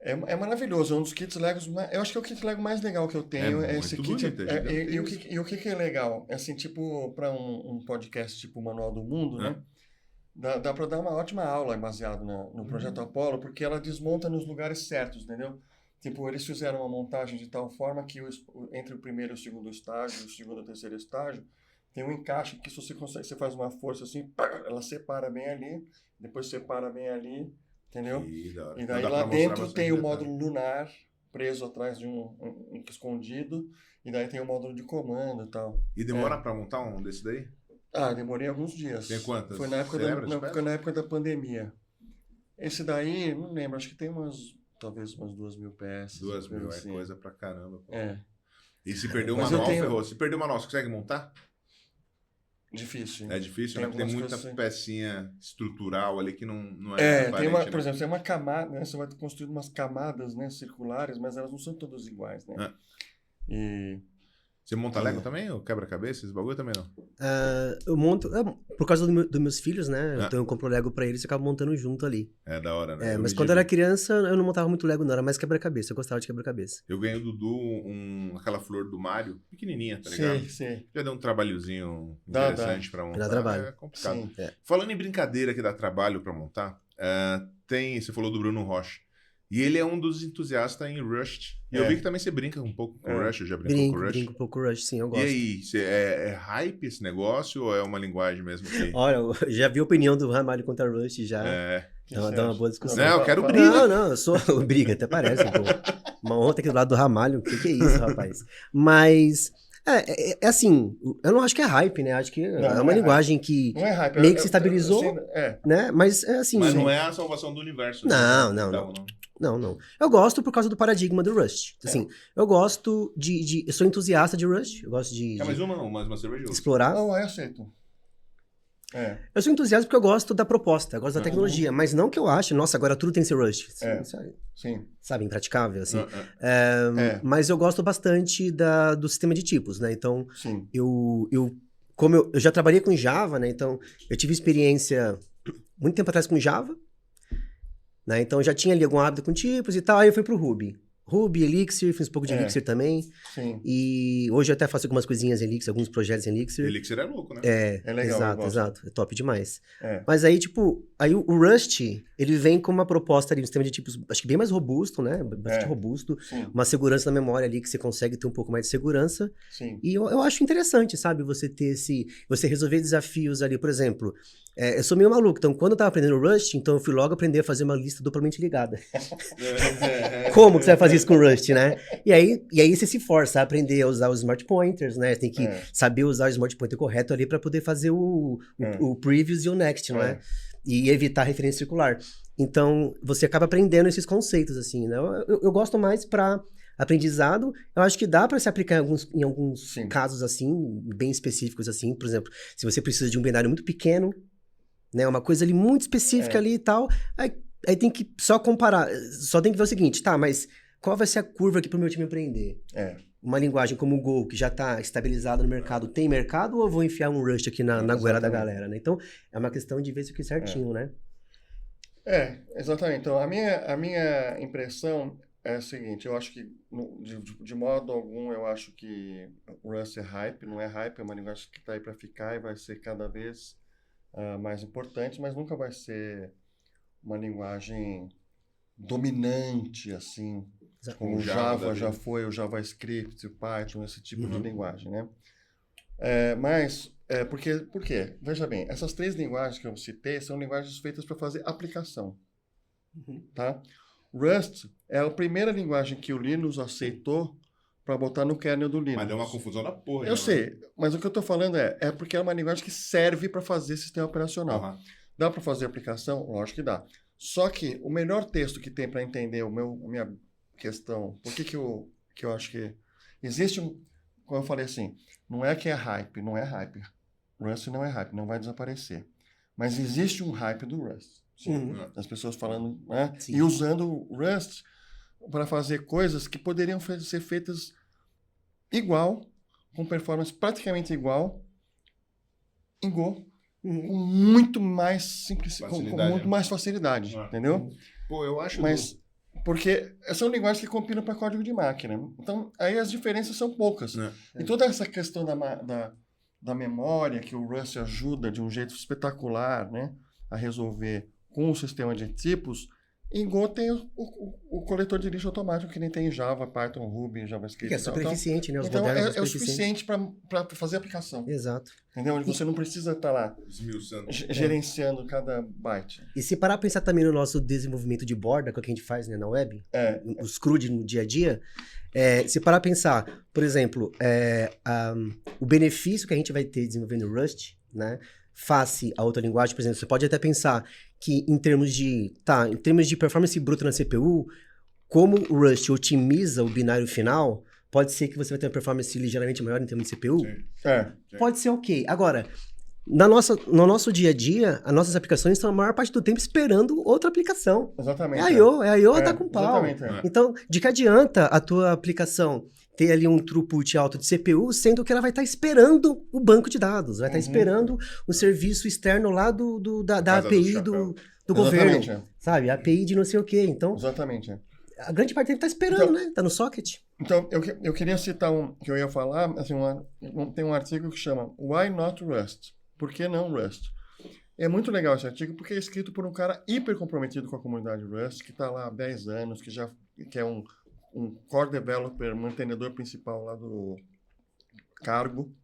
É maravilhoso, é um dos kits Legos, eu acho que é o kit Lego mais legal que eu tenho, É esse muito kit. bonito, é gigantesco. E o que é legal? Assim, tipo, para um podcast tipo Manual do Mundo, né? Dá para dar uma ótima aula baseado no projeto Apollo, porque ela desmonta nos lugares certos, entendeu? Tipo, eles fizeram uma montagem de tal forma que entre o primeiro e o segundo estágio, o segundo e o terceiro estágio, tem um encaixe que se você consegue, você faz uma força assim, ela separa bem ali, depois separa bem ali, entendeu? E daí lá dentro tem o módulo lunar preso atrás de um escondido, e daí tem o módulo de comando e tal. E demora pra montar um desse daí? Demorei alguns dias. Tem quantas? Foi na época da pandemia. Esse daí, não lembro, acho que tem talvez umas 2.000 peças. 2.000, assim. É coisa pra caramba. Pô. E se perder o manual, ferrou. Se perder o manual, você consegue montar? Difícil. É difícil, né? Tem muita pecinha estrutural ali que não é aparente, por exemplo, tem uma camada, né? Você vai construir umas camadas, né, circulares, mas elas não são todas iguais, né? Você monta Lego também? Ou quebra-cabeça? Esse bagulho também não? Eu monto, por causa dos meus filhos, né? Então eu compro Lego pra eles e acabo montando junto ali. É da hora, né? Mas quando eu era criança, eu não montava muito Lego, não. Era mais quebra-cabeça. Eu gostava de quebra-cabeça. Eu ganhei do Dudu aquela flor do Mario, pequenininha, tá ligado? Sim. Já deu um trabalhozinho interessante pra montar. Dá trabalho. É complicado. Sim. Falando em brincadeira que dá trabalho pra montar, você falou do Bruno Rocha. E ele é um dos entusiastas em Rust. E eu vi que também você brinca um pouco com Rust, eu já brincou com Rust? Brinco um pouco com Rust, sim, eu gosto. E aí, é hype esse negócio ou é uma linguagem mesmo que... Olha, eu já vi a opinião do Ramalho contra Rust, já dá uma boa discussão. Não, eu quero briga. Não, eu sou briga, até parece, pô. Uma honra ter aqui do lado do Ramalho, o que é isso, rapaz? Mas... assim, eu não acho que é hype, né? Acho que é uma linguagem que não é hype, meio que se estabilizou, né? Mas é assim... Mas não é a salvação do universo. Não. Eu gosto por causa do paradigma do Rust. Assim, eu gosto eu sou entusiasta de Rust, eu gosto de... mais uma cerveja. Explorar. Não, eu aceito. Eu sou entusiasta porque eu gosto da proposta, eu gosto da tecnologia, mas não que eu ache, nossa, agora tudo tem que ser Rust. Sim. Sabe, impraticável, assim. Mas eu gosto bastante do sistema de tipos, né? Então, como eu já trabalhei com Java, né? Então, eu tive experiência muito tempo atrás com Java, né? Então, eu já tinha ali algum hábito com tipos e tal, aí eu fui pro Ruby. Ruby, Elixir, fiz um pouco de Elixir também. Sim. E hoje eu até faço algumas coisinhas em Elixir, alguns projetos em Elixir. Elixir é louco, né? É legal. Exato. É top demais. Mas aí, o Rust, ele vem com uma proposta ali, um sistema de tipos, acho que bem mais robusto, né? Bastante robusto. Sim. Uma segurança na memória ali, que você consegue ter um pouco mais de segurança. Sim. E eu acho interessante, sabe? Você ter você resolver desafios ali, por exemplo... eu sou meio maluco, então quando eu tava aprendendo Rust, então eu fui logo aprender a fazer uma lista duplamente ligada. Como que você vai fazer isso com Rust, né? E aí você se força a aprender a usar os smart pointers, né? Você tem que saber usar o smart pointer correto ali para poder fazer o previous e o next, não é? E evitar a referência circular. Então, você acaba aprendendo esses conceitos, assim, né? Eu gosto mais para aprendizado. Eu acho que dá para se aplicar em alguns casos, assim, bem específicos, assim. Por exemplo, se você precisa de um binário muito pequeno, né? Uma coisa ali muito específica ali e tal. Aí tem que só comparar. Só tem que ver o seguinte, mas qual vai ser a curva aqui pro meu time aprender? Uma linguagem como o Go, que já tá estabilizada no mercado, tem mercado ou eu vou enfiar um Rust aqui na goela da galera, né? Então, é uma questão de ver isso aqui certinho, né? Exatamente. Então, a minha impressão é a seguinte, eu acho que, de modo algum, eu acho que o Rust é hype, não é hype, é uma linguagem que tá aí para ficar e vai ser cada vez mais importante, mas nunca vai ser uma linguagem dominante, assim, como o Java já foi, o JavaScript, o Python, esse tipo de linguagem, né? Por quê? Veja bem, essas 3 linguagens que eu citei são linguagens feitas para fazer aplicação, tá? Rust é a primeira linguagem que o Linux aceitou para botar no kernel do Linux. Mas deu uma confusão da porra. Eu sei, mas o que eu estou falando é porque é uma linguagem que serve para fazer sistema operacional. Dá para fazer aplicação? Lógico que dá. Só que o melhor texto que tem para entender a minha questão, por que eu acho que existe como eu falei assim, não é que é hype, não é hype. Rust não é hype, não vai desaparecer. Mas existe um hype do Rust. Sim. As pessoas falando, né? E usando o Rust para fazer coisas que poderiam ser feitas igual, com performance praticamente igual, em Go, com muito mais simplicidade, com muito mais facilidade, entendeu? Pô, eu acho... Mas, porque são linguagens que compilam para código de máquina. Então, aí as diferenças são poucas. E toda essa questão da memória, que o Rust ajuda de um jeito espetacular, né, a resolver com o sistema de tipos, em Go tem o coletor de lixo automático, que nem tem em Java, Python, Ruby, JavaScript. Que é super eficiente, né? Os então modernos é o suficiente para fazer a aplicação. Exato. Entendeu? Onde você não precisa estar lá gerenciando cada byte. E se parar a pensar também no nosso desenvolvimento de borda, que é o que a gente faz, né, na web, os CRUD no dia a dia, se parar a pensar, por exemplo, o benefício que a gente vai ter desenvolvendo Rust, né, face a outra linguagem, por exemplo, você pode até pensar que em termos de performance bruta na CPU, como o Rust otimiza o binário final, pode ser que você vai ter uma performance ligeiramente maior em termos de CPU? Sim. Pode ser ok. Agora, no nosso dia a dia, as nossas aplicações estão a maior parte do tempo esperando outra aplicação. Exatamente. É a I.O. tá com pau. Exatamente. Então, de que adianta a tua aplicação ter ali um throughput alto de CPU, sendo que ela vai estar esperando o banco de dados, vai estar esperando o serviço externo lá da API do governo, sabe? A API de não sei o quê. Então, exatamente. A grande parte dele tá esperando, né? Tá no socket. Então, eu queria citar que eu ia falar, assim, tem um artigo que chama Why Not Rust? Por que não Rust? É muito legal esse artigo porque é escrito por um cara hiper comprometido com a comunidade Rust, que está lá há 10 anos, que é um core developer, mantenedor principal lá do Cargo,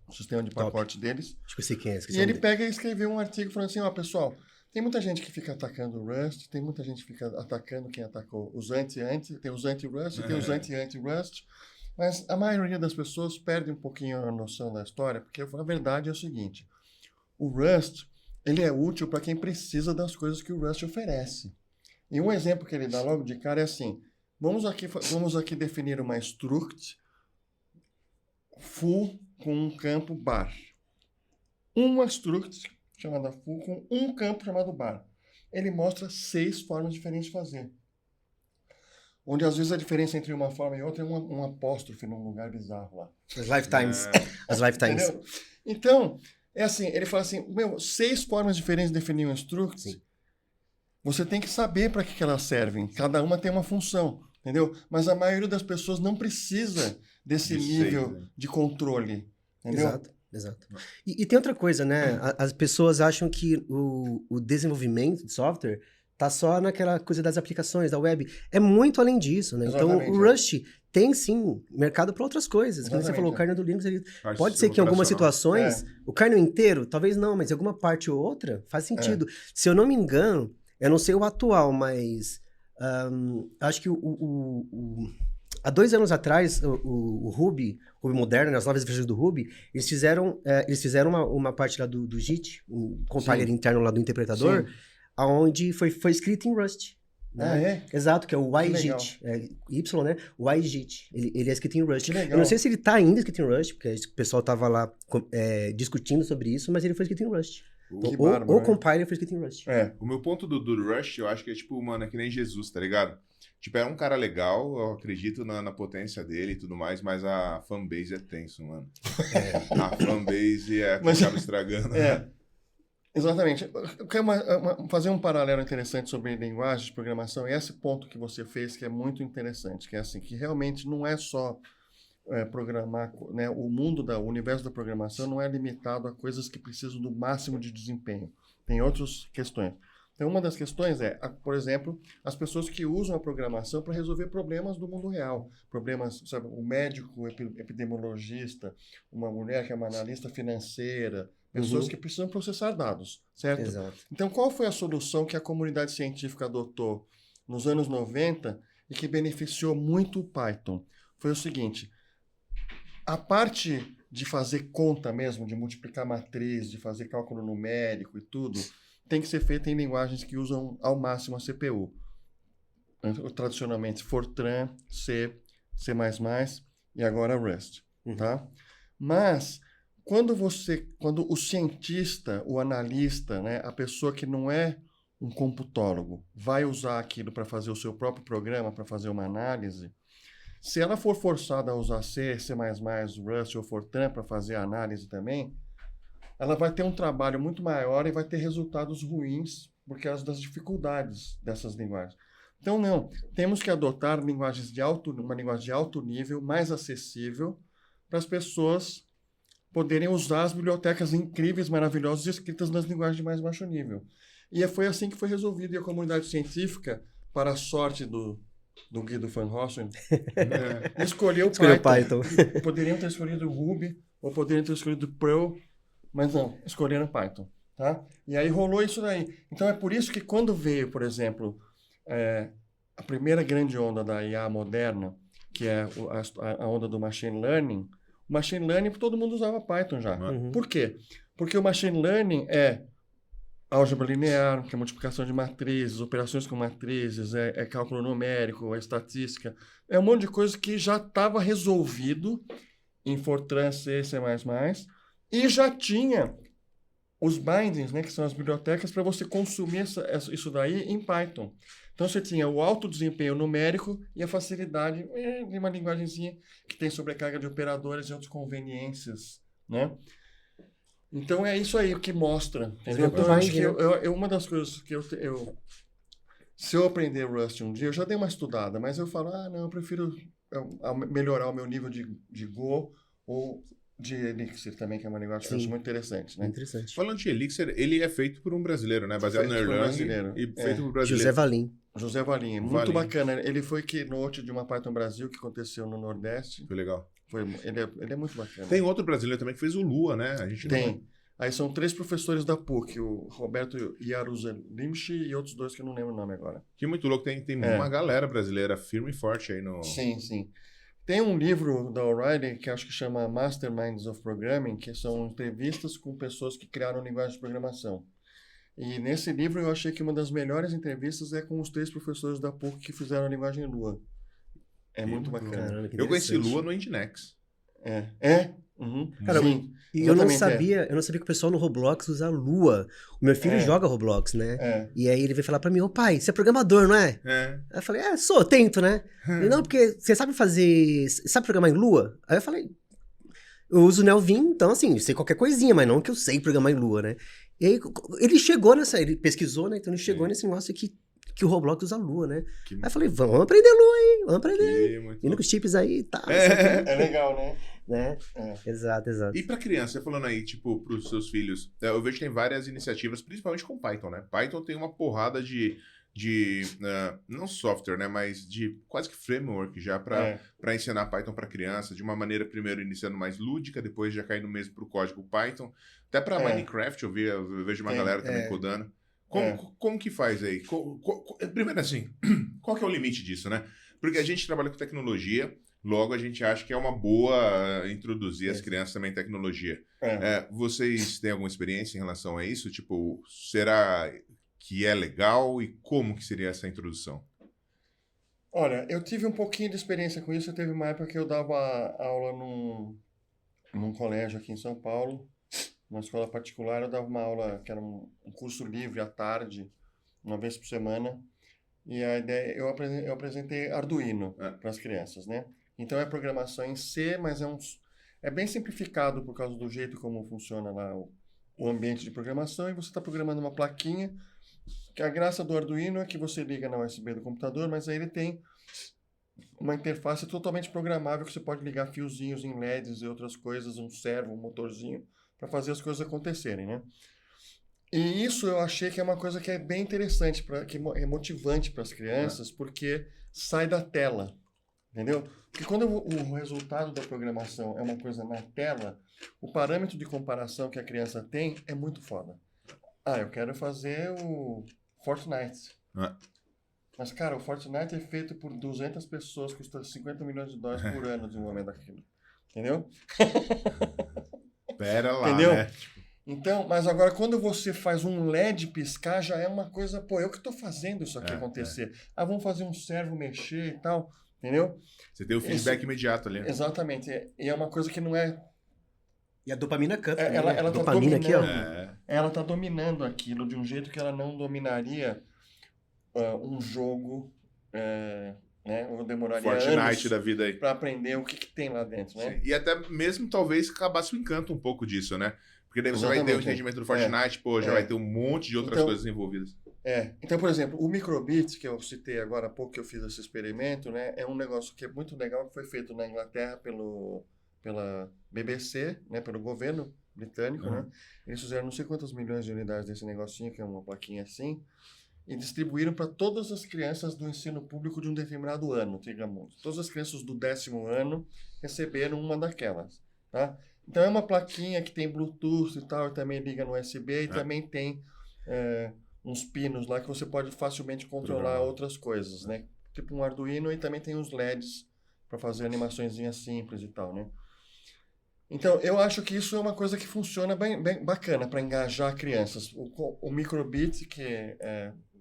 o sistema de pacote deles. Acho que eu sei quem é. E ele pega e escreveu um artigo falando assim, pessoal, tem muita gente que fica atacando o Rust, tem muita gente que fica atacando quem atacou os anti-anti, tem os anti-Rust e tem os anti-anti-Rust, mas a maioria das pessoas perde um pouquinho a noção da história, porque a verdade é o seguinte, o Rust, ele é útil para quem precisa das coisas que o Rust oferece. E um exemplo que ele dá logo de cara é assim, vamos aqui definir uma struct full com um campo bar. Uma struct chamada full com um campo chamado bar. Ele mostra 6 formas diferentes de fazer. Onde às vezes a diferença entre uma forma e outra é um apóstrofe num lugar bizarro lá. As lifetimes. Entendeu? Então, é assim, ele fala assim, 6 formas diferentes de definir um struct. Sim. Você tem que saber para que elas servem. Cada uma tem uma função, entendeu? Mas a maioria das pessoas não precisa desse nível de controle, entendeu? Exato. E tem outra coisa, né? As pessoas acham que o desenvolvimento de software tá só naquela coisa das aplicações, da web. É muito além disso, né? Exatamente, então, o Rust tem, sim, mercado para outras coisas. Como você falou, o kernel do Linux, pode ser que em algumas situações, o kernel inteiro, talvez não, mas em alguma parte ou outra, faz sentido. Se eu não me engano, eu não sei o atual, mas acho que há 2 anos atrás, o Ruby moderno, as novas versões do Ruby, eles fizeram uma parte lá do JIT, um compiler interno lá do interpretador, onde foi escrito em Rust. Né? Exato, que é o YJIT. Y, né? O YJIT. Ele é escrito em Rust. Eu não sei se ele tá ainda escrito em Rust, porque o pessoal tava lá discutindo sobre isso, mas ele foi escrito em Rust. Então, o compiler foi escrito em Rust. O meu ponto do Rust, eu acho que é tipo, mano, é que nem Jesus, tá ligado? Tipo, é um cara legal, eu acredito na potência dele e tudo mais, mas a fanbase é tenso, mano. A fanbase é que acaba estragando. Exatamente. Eu quero fazer um paralelo interessante sobre linguagens de programação, e esse ponto que você fez que é muito interessante, que é assim, que realmente não é só programar, né, o universo da programação não é limitado a coisas que precisam do máximo de desempenho. Tem outras questões. Então, uma das questões é, por exemplo, as pessoas que usam a programação para resolver problemas do mundo real. Problemas, sabe, o médico, epidemiologista, uma mulher que é uma analista financeira, pessoas que precisam processar dados, certo? Exato. Então, qual foi a solução que a comunidade científica adotou nos anos 90 e que beneficiou muito o Python? Foi o seguinte, a parte de fazer conta mesmo, de multiplicar matriz, de fazer cálculo numérico e tudo, tem que ser feita em linguagens que usam ao máximo a CPU. Tradicionalmente, Fortran, C, C++ e agora Rust. Tá? Mas, quando o cientista, o analista, né, a pessoa que não é um computólogo vai usar aquilo para fazer o seu próprio programa, para fazer uma análise, se ela for forçada a usar C, C++, Rust ou Fortran para fazer a análise também, ela vai ter um trabalho muito maior e vai ter resultados ruins por causa das dificuldades dessas linguagens. Então, não. Temos que adotar uma linguagem de alto nível, mais acessível, para as pessoas poderem usar as bibliotecas incríveis, maravilhosas, escritas nas linguagens de mais baixo nível. E foi assim que foi resolvido. E a comunidade científica, para a sorte do Guido van Rossum, escolheu Python. Poderiam ter escolhido Ruby, ou poderiam ter escolhido Perl, mas não, escolheram Python. Tá? E aí rolou isso daí. Então é por isso que quando veio, por exemplo, a primeira grande onda da IA moderna, que é a onda do Machine Learning, o Machine Learning todo mundo usava Python já. Uhum. Por quê? Porque o Machine Learning é álgebra linear, que é multiplicação de matrizes, operações com matrizes, é cálculo numérico, é estatística, é um monte de coisa que já estava resolvido em Fortran, C, C++, e já tinha os bindings, né, que são as bibliotecas, para você consumir isso daí em Python. Então você tinha o alto desempenho numérico e a facilidade de uma linguagemzinha que tem sobrecarga de operadores e outras conveniências, né? Então é isso aí o que mostra. Entendeu? Então eu acho que uma das coisas que se eu aprender Rust um dia, eu já dei uma estudada, mas eu falo, não, eu prefiro melhorar o meu nível de Go ou de Elixir também, que é uma linguagem que eu acho muito interessante, né? Interessante. Falando de Elixir, ele é feito por um brasileiro, né? Baseado no Erlang e feito por brasileiro. José Valim. José Valim, muito bacana. Ele foi keynote de uma Python Brasil que aconteceu no Nordeste. Foi legal. Ele é muito bacana. Tem outro brasileiro também que fez o Lua, né? A gente tem. Aí são 3 professores da PUC, o Roberto Yaruzalimchi e outros 2 que eu não lembro o nome agora. Que muito louco, tem uma galera brasileira firme e forte aí no... Sim. Tem um livro da O'Reilly que acho que chama Masterminds of Programming, que são entrevistas com pessoas que criaram linguagem de programação. E nesse livro eu achei que uma das melhores entrevistas é com os 3 professores da PUC que fizeram a linguagem Lua. É muito bacana. Caramba, eu conheci Lua no Nginx. Uhum. Cara, sim, e eu não sabia que o pessoal no Roblox usa Lua. O meu filho joga Roblox, né? E aí ele veio falar pra mim, pai, você é programador, não é? Aí eu falei, tento, né? Ele, não, porque você sabe programar em Lua? Aí eu falei, eu uso o Nelvin, então assim, eu sei qualquer coisinha, mas não que eu sei programar em Lua, né? E aí ele pesquisou, né? Então ele chegou nesse negócio aqui, que o Roblox usa Lua, né? Aí eu falei, vamos aprender Lua aí, vamos aprender. Indo com os chips aí e tal. É legal, né? Exato. E pra criança, você falando aí, tipo, pros seus filhos, eu vejo que tem várias iniciativas, principalmente com Python, né? Python tem uma porrada de não software, né? Mas de quase que framework já pra ensinar Python pra criança, de uma maneira, primeiro iniciando mais lúdica, depois já caindo mesmo pro código Python. Até pra Minecraft eu vejo uma galera também codando. Como que faz aí? Primeiro assim, qual que é o limite disso, né? Porque a gente trabalha com tecnologia, logo a gente acha que é uma boa introduzir as crianças também em tecnologia. Vocês têm alguma experiência em relação a isso? Tipo, será que é legal e como que seria essa introdução? Olha, eu tive um pouquinho de experiência com isso. Teve uma época que eu dava aula num colégio aqui em São Paulo, numa escola particular. Eu dava uma aula que era um curso livre à tarde, uma vez por semana. E a ideia, eu apresentei Arduino para as crianças, né? Então é programação em C, mas é bem simplificado por causa do jeito como funciona lá o ambiente de programação. E você está programando uma plaquinha, que a graça do Arduino é que você liga na USB do computador, mas aí ele tem uma interface totalmente programável que você pode ligar fiozinhos em LEDs e outras coisas, um servo, um motorzinho, para fazer as coisas acontecerem, né? E isso eu achei que é uma coisa que é bem interessante, que é motivante para as crianças, porque sai da tela, entendeu? Porque quando o resultado da programação é uma coisa na tela, o parâmetro de comparação que a criança tem é muito foda. Eu quero fazer o Fortnite. Mas, cara, o Fortnite é feito por 200 pessoas, custa $50 milhões por ano o desenvolvimento daquilo. Entendeu? Pera lá, entendeu? Né? Então, mas agora quando você faz um LED piscar, já é uma coisa, eu que estou fazendo isso aqui acontecer. Vamos fazer um servo mexer e tal, entendeu? Você tem o feedback imediato ali. Exatamente. E é uma coisa que não é E a dopamina canta. Ela tá dopamina aqui, ó. Ela tá dominando aquilo de um jeito que ela não dominaria um jogo, né? Ou demoraria Fortnite anos da vida aí. pra aprender o que tem lá dentro, né? Sim. E até mesmo talvez acabasse o encanto um pouco disso, né? Porque daí você vai ter o entendimento do Fortnite, já vai ter um monte de outras coisas envolvidas. Então, por exemplo, o Microbit, que eu citei agora há pouco que eu fiz esse experimento, né? É um negócio que é muito legal, que foi feito na Inglaterra pela BBC, né? Pelo governo britânico, né? Eles fizeram não sei quantas milhões de unidades desse negocinho, que é uma plaquinha assim, e distribuíram para todas as crianças do ensino público de um determinado ano, digamos. Todas as crianças do 10º ano receberam uma daquelas, tá? Então é uma plaquinha que tem Bluetooth e tal, e também liga no USB, e também tem uns pinos lá que você pode facilmente controlar outras coisas, né? Tipo um Arduino, e também tem uns LEDs para fazer animaçõezinhas simples e tal, né? Então, eu acho que isso é uma coisa que funciona bem bacana para engajar crianças. O Microbit, que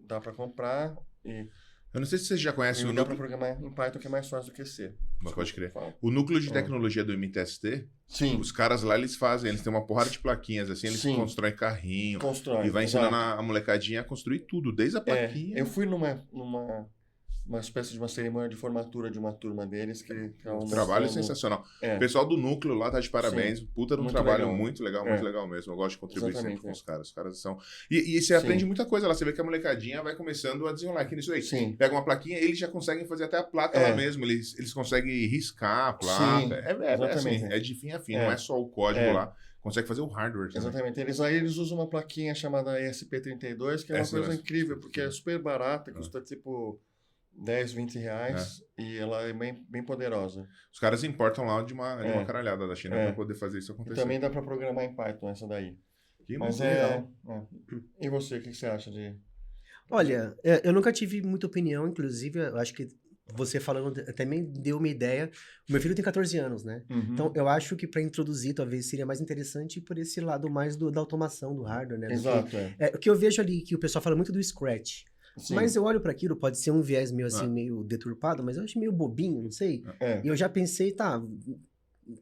dá para comprar, e Eu não sei se você já conhece o dá para núcleo. programar em Python, que é mais fácil do que C. Mas pode crer. Fala. O núcleo de tecnologia do MTST, Sim, os caras lá, eles têm uma porrada de plaquinhas, assim, eles Sim. constroem carrinho. constrói. E vai ensinando exato. a molecadinha a construir tudo, desde a plaquinha. Eu fui numa espécie de uma cerimônia de formatura de uma turma deles, que Um trabalho sensacional. O pessoal do núcleo lá tá de parabéns. Puta de um Muito trabalho legal. muito legal mesmo. Eu gosto de contribuir Exatamente, sempre com os caras. Os caras são. E você Sim. aprende muita coisa lá. Você vê que a molecadinha vai começando a desenrolar aqui nisso aí. Sim. Pega uma plaquinha, eles já conseguem fazer até a placa lá mesmo. Eles conseguem riscar a placa. Sim, Assim, é de fim a fim, não é só o código lá. Consegue fazer o hardware também. Exatamente. Eles usam uma plaquinha chamada ESP32, que é uma coisa incrível, porque é super barata, custa tipo 10, 20 reais, e ela é bem poderosa. Os caras importam lá de uma caralhada da China para poder fazer isso E acontecer. também dá para programar em Python essa daí. Mas legal. E você, o que você acha de... Olha, eu nunca tive muita opinião, inclusive, eu acho que você falando até me deu uma ideia. O meu filho tem 14 anos, né? Então, eu acho que para introduzir, talvez seria mais interessante por esse lado mais da automação do hardware, né? Exato, o que eu vejo ali, que o pessoal fala muito do Scratch. Sim. Mas eu olho para aquilo, pode ser um viés meio assim, meio deturpado, mas eu acho meio bobinho, não sei. E eu já pensei,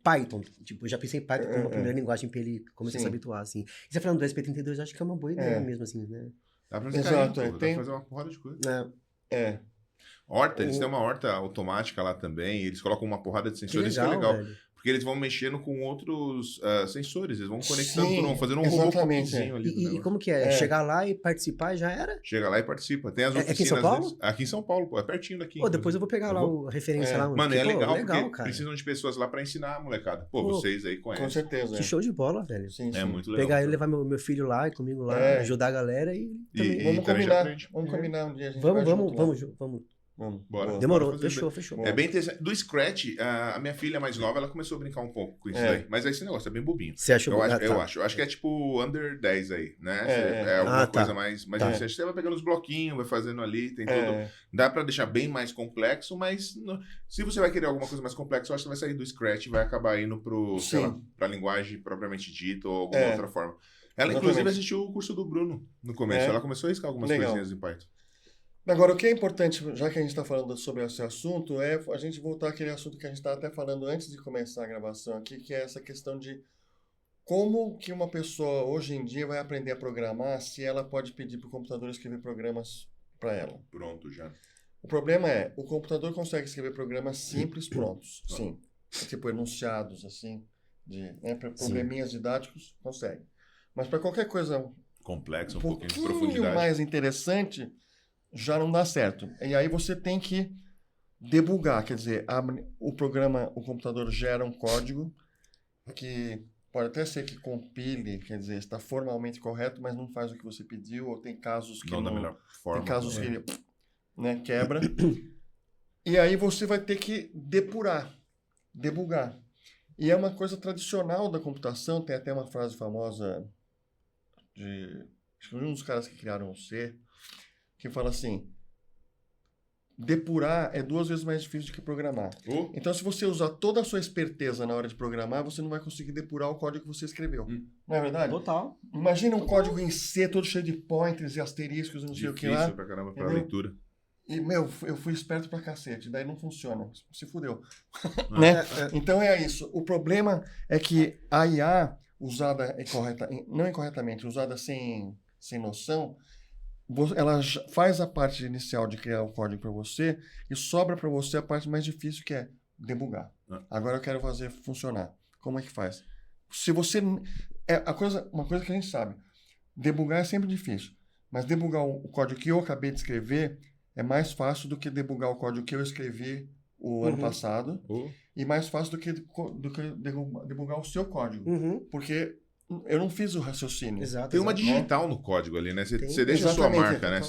Python, tipo, eu já pensei em Python como a primeira linguagem para ele começar a se habituar, assim. E você falando do SP32, eu acho que é uma boa ideia mesmo, assim, né? Dá pra fazer Exato, dá pra fazer uma porrada de coisa. Horta, eles têm uma horta automática lá também, eles colocam uma porrada de sensores, isso é legal. Velho. Porque eles vão mexendo com outros sensores, eles vão conectando, Sim, vão fazendo um exatamente, robô ali. do E negócio. como que é? Chegar lá e participar já era? Chega lá e participa. Tem as aqui em oficinas São Paulo? deles. Aqui em São Paulo, pô, é pertinho daqui. Pô, depois eu vou pegar lá a referência lá. Mano, é legal, porque cara. precisam de pessoas lá pra ensinar a molecada. Pô, Pô, vocês aí Com conhecem. certeza. Que show de bola, velho. Sim, É sim. muito legal. Pegar ele, levar meu filho lá e comigo lá, ajudar a galera e também. E também já aprende. Vamos combinar um dia. A gente Vamos. Vamos. Bora. Demorou, Bora fazer fechou. É bem interessante. Do Scratch, a minha filha mais nova, ela começou a brincar um pouco com isso aí. Mas esse negócio é bem bobinho. Você achou? Eu acho que é tipo under 10 aí, né? É alguma coisa mais recente. Você vai pegando os bloquinhos, vai fazendo ali, tem tudo. Dá pra deixar bem mais complexo, mas se você vai querer alguma coisa mais complexa, eu acho que vai sair do Scratch e vai acabar indo sei lá, pra linguagem propriamente dita ou alguma outra forma. Ela, inclusive, assistiu o curso do Bruno no começo. Ela começou a riscar algumas coisinhas em Python. Agora, o que é importante, já que a gente está falando sobre esse assunto, é a gente voltar àquele assunto que a gente estava até falando antes de começar a gravação aqui, que é essa questão de como que uma pessoa hoje em dia vai aprender a programar se ela pode pedir para o computador escrever programas para ela. Pronto, já. O problema é, o computador consegue escrever programas simples prontos, sim. Tipo enunciados, assim, probleminhas didáticos, consegue. Mas para ququalquer coisa complexa, um pouquinho de pouquinho profundidade, mais interessante, já não dá certo. E aí você tem que debugar, quer dizer, o computador gera um código que pode até ser que compile, quer dizer, está formalmente correto, mas não faz o que você pediu, ou tem casos que não da melhor forma. Tem casos que ele quebra. E aí você vai ter que debugar. E é uma coisa tradicional da computação, tem até uma frase famosa acho que um dos caras que criaram o C, que fala assim: depurar é 2 vezes mais difícil do que programar. Então, se você usar toda a sua esperteza na hora de programar, você não vai conseguir depurar o código que você escreveu. Não é verdade? Total. Imagina um código em C todo cheio de pointers e asteriscos e não sei o que lá. Difícil pra caramba pra leitura. E, eu fui esperto pra cacete, daí não funciona. Se fudeu. Né? Então é isso. O problema é que a IA, usada não incorretamente, usada sem noção, ela faz a parte inicial de criar o código para você e sobra para você a parte mais difícil, que é debugar. Agora eu quero fazer funcionar. Como é que faz? Se você... uma coisa que a gente sabe, debugar é sempre difícil, mas debugar o código que eu acabei de escrever é mais fácil do que debugar o código que eu escrevi o ano passado e mais fácil do que debugar o seu código. Porque eu não fiz o raciocínio. Exato, tem uma digital no código ali, né? Você deixa a sua marca, né?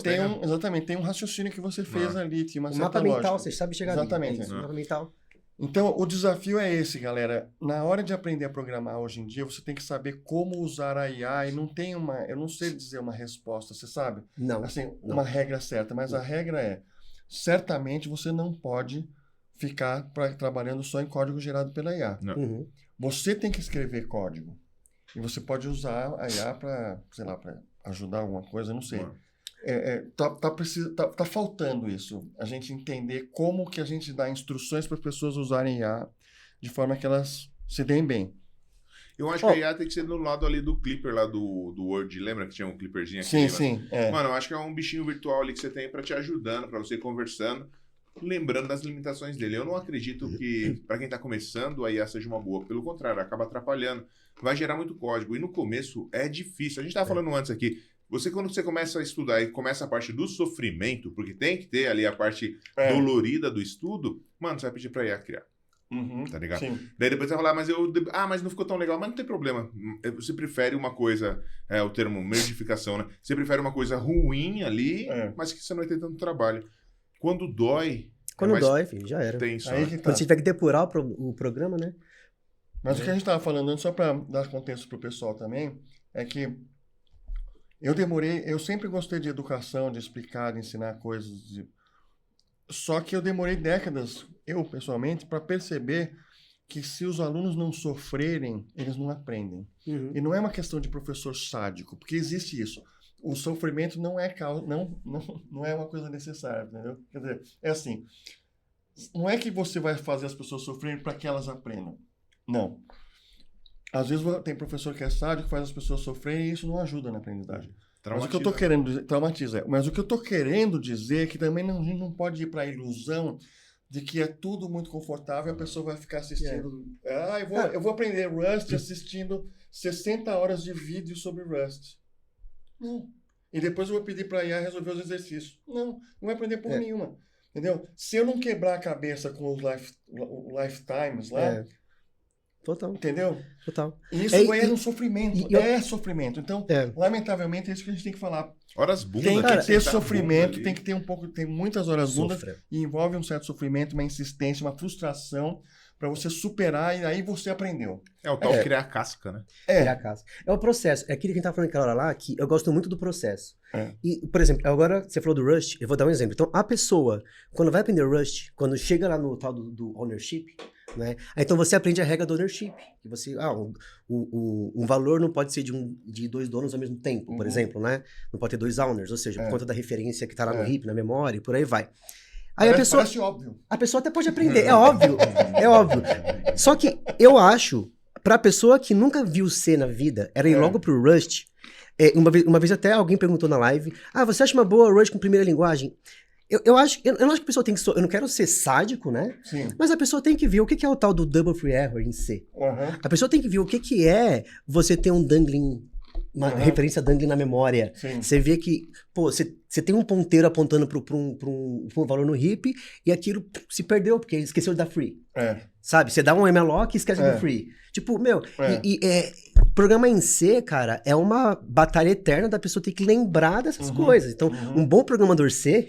Exatamente, tem um raciocínio que você fez ali, tinha uma certa mapa mental, lógica. você sabe chegar Exatamente. ali. Mapa mental. Então, o desafio é esse, galera. Na hora de aprender a programar hoje em dia, você tem que saber como usar a IA e não tem eu não sei dizer uma resposta, você sabe? Não. Assim, uma regra certa, mas a regra é, certamente você não pode ficar trabalhando só em código gerado pela IA. Você tem que escrever código. E você pode usar a IA para, sei lá, para ajudar alguma coisa, não sei. Tá faltando isso. A gente entender como que a gente dá instruções para as pessoas usarem IA de forma que elas se deem bem. Eu acho que a IA tem que ser do lado ali do Clipper, lá do Word. Lembra que tinha um Clipperzinho aqui? Sim. Mano, eu acho que é um bichinho virtual ali que você tem para te ajudando, para você ir conversando, lembrando das limitações dele. Eu não acredito que, para quem tá começando, a IA seja uma boa. Pelo contrário, acaba atrapalhando. Vai gerar muito código. E no começo é difícil. A gente tava falando antes aqui. Quando você começa a estudar e começa a parte do sofrimento, porque tem que ter ali a parte dolorida do estudo, mano, você vai pedir pra IA criar. Tá ligado? Sim. Daí depois você vai falar, mas não ficou tão legal. Mas não tem problema. Você prefere uma coisa, o termo merdificação, né? Você prefere uma coisa ruim ali, mas que você não vai ter tanto trabalho. Quando dói... dói, filho, já era. Aí que tá. Quando você tiver que depurar o programa, né? Mas o que a gente tava falando antes, só pra dar contexto pro pessoal também, é que eu sempre gostei de educação, de explicar, de ensinar coisas. Só que eu demorei décadas, eu pessoalmente, para perceber que se os alunos não sofrerem, eles não aprendem. E não é uma questão de professor sádico, porque existe isso. O sofrimento não é uma coisa necessária, entendeu? Quer dizer, é assim, não é que você vai fazer as pessoas sofrerem para que elas aprendam. Não. Às vezes tem professor que é sádico, que faz as pessoas sofrerem e isso não ajuda na aprendizagem. Mas o que eu tô querendo dizer, traumatiza. Mas o que eu tô querendo dizer é que também a gente não pode ir para a ilusão de que é tudo muito confortável e a pessoa vai ficar assistindo. Eu vou aprender Rust assistindo 60 horas de vídeo sobre Rust. Não. E depois eu vou pedir para a IA resolver os exercícios. Não vai aprender porra nenhuma. Entendeu? Se eu não quebrar a cabeça com os lifetimes lá... Total. Entendeu? Total. Isso é um sofrimento. É sofrimento. Então, lamentavelmente, é isso que a gente tem que falar. Horas bundas. Tem que ter sofrimento, tem que ter tem muitas horas bundas e envolve um certo sofrimento, uma insistência, uma frustração para você superar e aí você aprendeu. É o tal criar casca, né? Criar casca. É o processo. É aquilo que a gente tava falando aquela hora lá, que eu gosto muito do processo. E, por exemplo, agora você falou do Rust, eu vou dar um exemplo. Então, a pessoa, quando vai aprender Rust, quando chega lá no tal do ownership, né? Então você aprende a regra do ownership. Que você, um valor não pode ser de dois donos ao mesmo tempo, por exemplo, né? Não pode ter dois owners, ou seja, por conta da referência que tá lá no heap, na memória, e por aí vai. Aí parece óbvio. A pessoa até pode aprender, é óbvio. Só que eu acho, pra pessoa que nunca viu C na vida, era ir logo pro Rust. Uma vez até alguém perguntou na live, você acha uma boa Rust com primeira linguagem? Eu não acho que a pessoa tem que... Eu não quero ser sádico, né? Sim. Mas a pessoa tem que ver o que é o tal do double free error em C. A pessoa tem que ver o que é você ter um dangling, uma referência dangling na memória. Sim. Você vê que, você tem um ponteiro apontando pra um valor no heap e aquilo se perdeu, porque esqueceu de dar free. Sabe? Você dá um malloc e esquece do free. Tipo, programar em C, cara, é uma batalha eterna da pessoa ter que lembrar dessas coisas. Então, um bom programador C...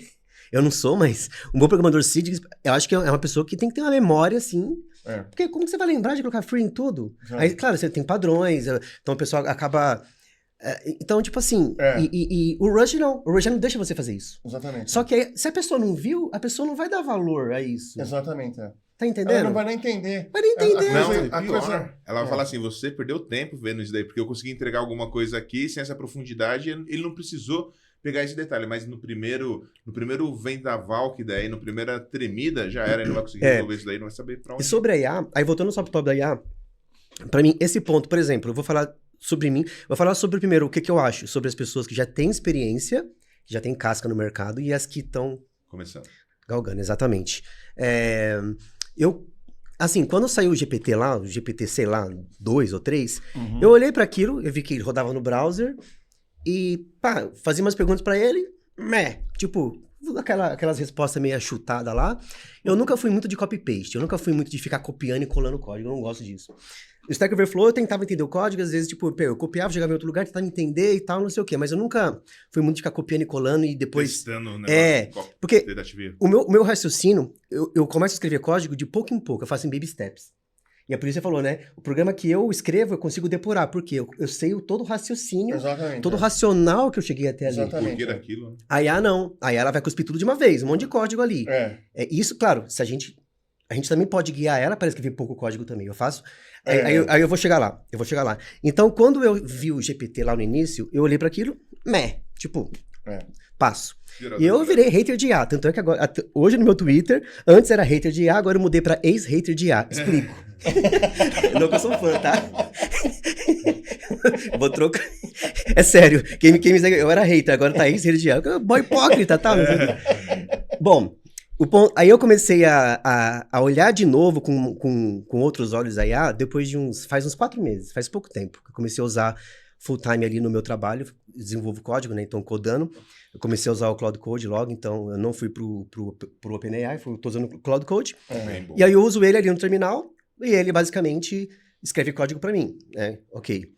Eu não sou, mas um bom programador C, eu acho que é uma pessoa que tem que ter uma memória, assim. Porque como que você vai lembrar de colocar free em tudo? Aí, claro, você tem padrões, então a pessoa acaba... Então, tipo assim, e o Rush não. O Rush não deixa você fazer isso. Exatamente. Só que aí, se a pessoa não viu, a pessoa não vai dar valor a isso. Exatamente, Tá entendendo? Ela não vai nem entender. Ela vai falar assim, você perdeu tempo vendo isso daí, porque eu consegui entregar alguma coisa aqui sem essa profundidade, ele não precisou pegar esse detalhe, mas no primeiro vendaval que daí, no primeira tremida, já era, ele não vai conseguir resolver isso daí, não vai saber pra onde. E sobre a IA, aí voltando só pro top da IA, pra mim, esse ponto, por exemplo, eu vou falar sobre mim, vou falar sobre primeiro o que eu acho sobre as pessoas que já têm experiência, que já têm casca no mercado, e as que estão Começando. galgando, exatamente. Assim, quando saiu o GPT lá, o GPT, sei lá, 2 ou 3, eu olhei pra aquilo, eu vi que ele rodava no browser, e, pá, fazia umas perguntas pra ele, tipo, aquelas respostas meio chutadas lá. Eu nunca fui muito de copy-paste, eu nunca fui muito de ficar copiando e colando código, eu não gosto disso. O Stack Overflow, eu tentava entender o código, às vezes, tipo, eu copiava, jogava em outro lugar, tentava entender e tal, não sei o quê, mas eu nunca fui muito de ficar copiando e colando e depois... Testando o negócio. Porque o meu raciocínio, eu começo a escrever código de pouco em pouco, eu faço em baby steps. E é por isso que você falou, né? O programa que eu escrevo, eu consigo depurar, porque eu sei todo o raciocínio, todo o racional que eu cheguei até ali. Exatamente. Porquê daquilo. A IA não. A IA ela vai cuspir tudo de uma vez, um monte de código ali. Isso, claro, se a gente também pode guiar ela para escrever pouco código também. Eu faço. Aí eu vou chegar lá. Então, quando eu vi o GPT lá no início, eu olhei para aquilo, passo. E eu virei hater de IA. Tanto é que agora, hoje no meu Twitter, antes era hater de IA, agora eu mudei pra ex-hater de IA. Explico. Não que eu sou fã, tá? Vou trocar. É sério. Quem me segue, eu era hater, agora tá ex-hater de IA. Boy hipócrita, tá? Bom, aí eu comecei a olhar de novo com outros olhos a IA depois de faz uns 4 meses, faz pouco tempo que eu comecei a usar full time ali no meu trabalho, desenvolvo código, né, então codando, eu comecei a usar o Cloud Code logo, então eu não fui pro OpenAI, tô usando o Cloud Code, e aí eu uso ele ali no terminal, e ele basicamente escreve código para mim, né, ok.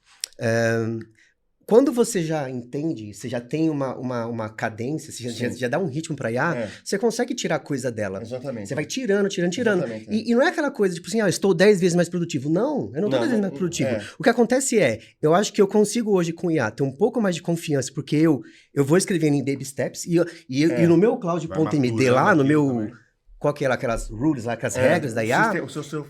Quando você já entende, você já tem uma cadência, você já dá um ritmo pra IA, você consegue tirar coisa dela. Exatamente. Você vai tirando. E não é aquela coisa, tipo assim, estou 10 vezes mais produtivo. Não, eu não tô 10 vezes mais produtivo. O que acontece eu acho que eu consigo hoje com IA ter um pouco mais de confiança, porque eu vou escrevendo em baby steps, e no meu Cloud.md lá, no meu... Também. Qual que era aquelas rules lá, aquelas regras da IA?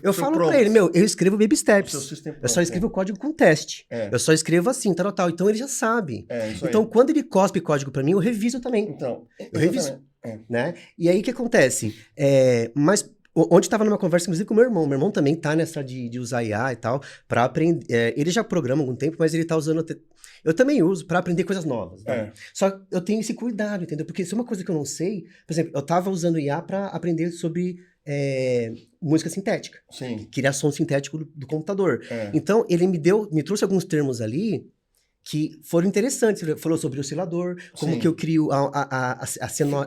Eu falo pra ele, eu escrevo baby steps. Eu só escrevo o código com teste. Eu só escrevo assim, tal. Então ele já sabe. Então quando ele cospe código pra mim, eu reviso tambtambém. Então, eu reviso. Né? E aí o que acontece? Mas ontem estava numa conversa, inclusive, com o meu irmão. Meu irmão também tá nessa de usar IA e tal, pra aprender. Ele já programa há algum tempo, mas ele tá usando... Eu também uso pra aprender coisas novas. Né? Só que eu tenho esse cuidado, entendeu? Porque se é uma coisa que eu não sei... Por exemplo, eu tava usando IA pra aprender sobre música sintética. Sim. Criação sintética do computador. Então, ele me trouxe alguns termos ali que foram interessantes. Ele falou sobre oscilador, como que eu crio a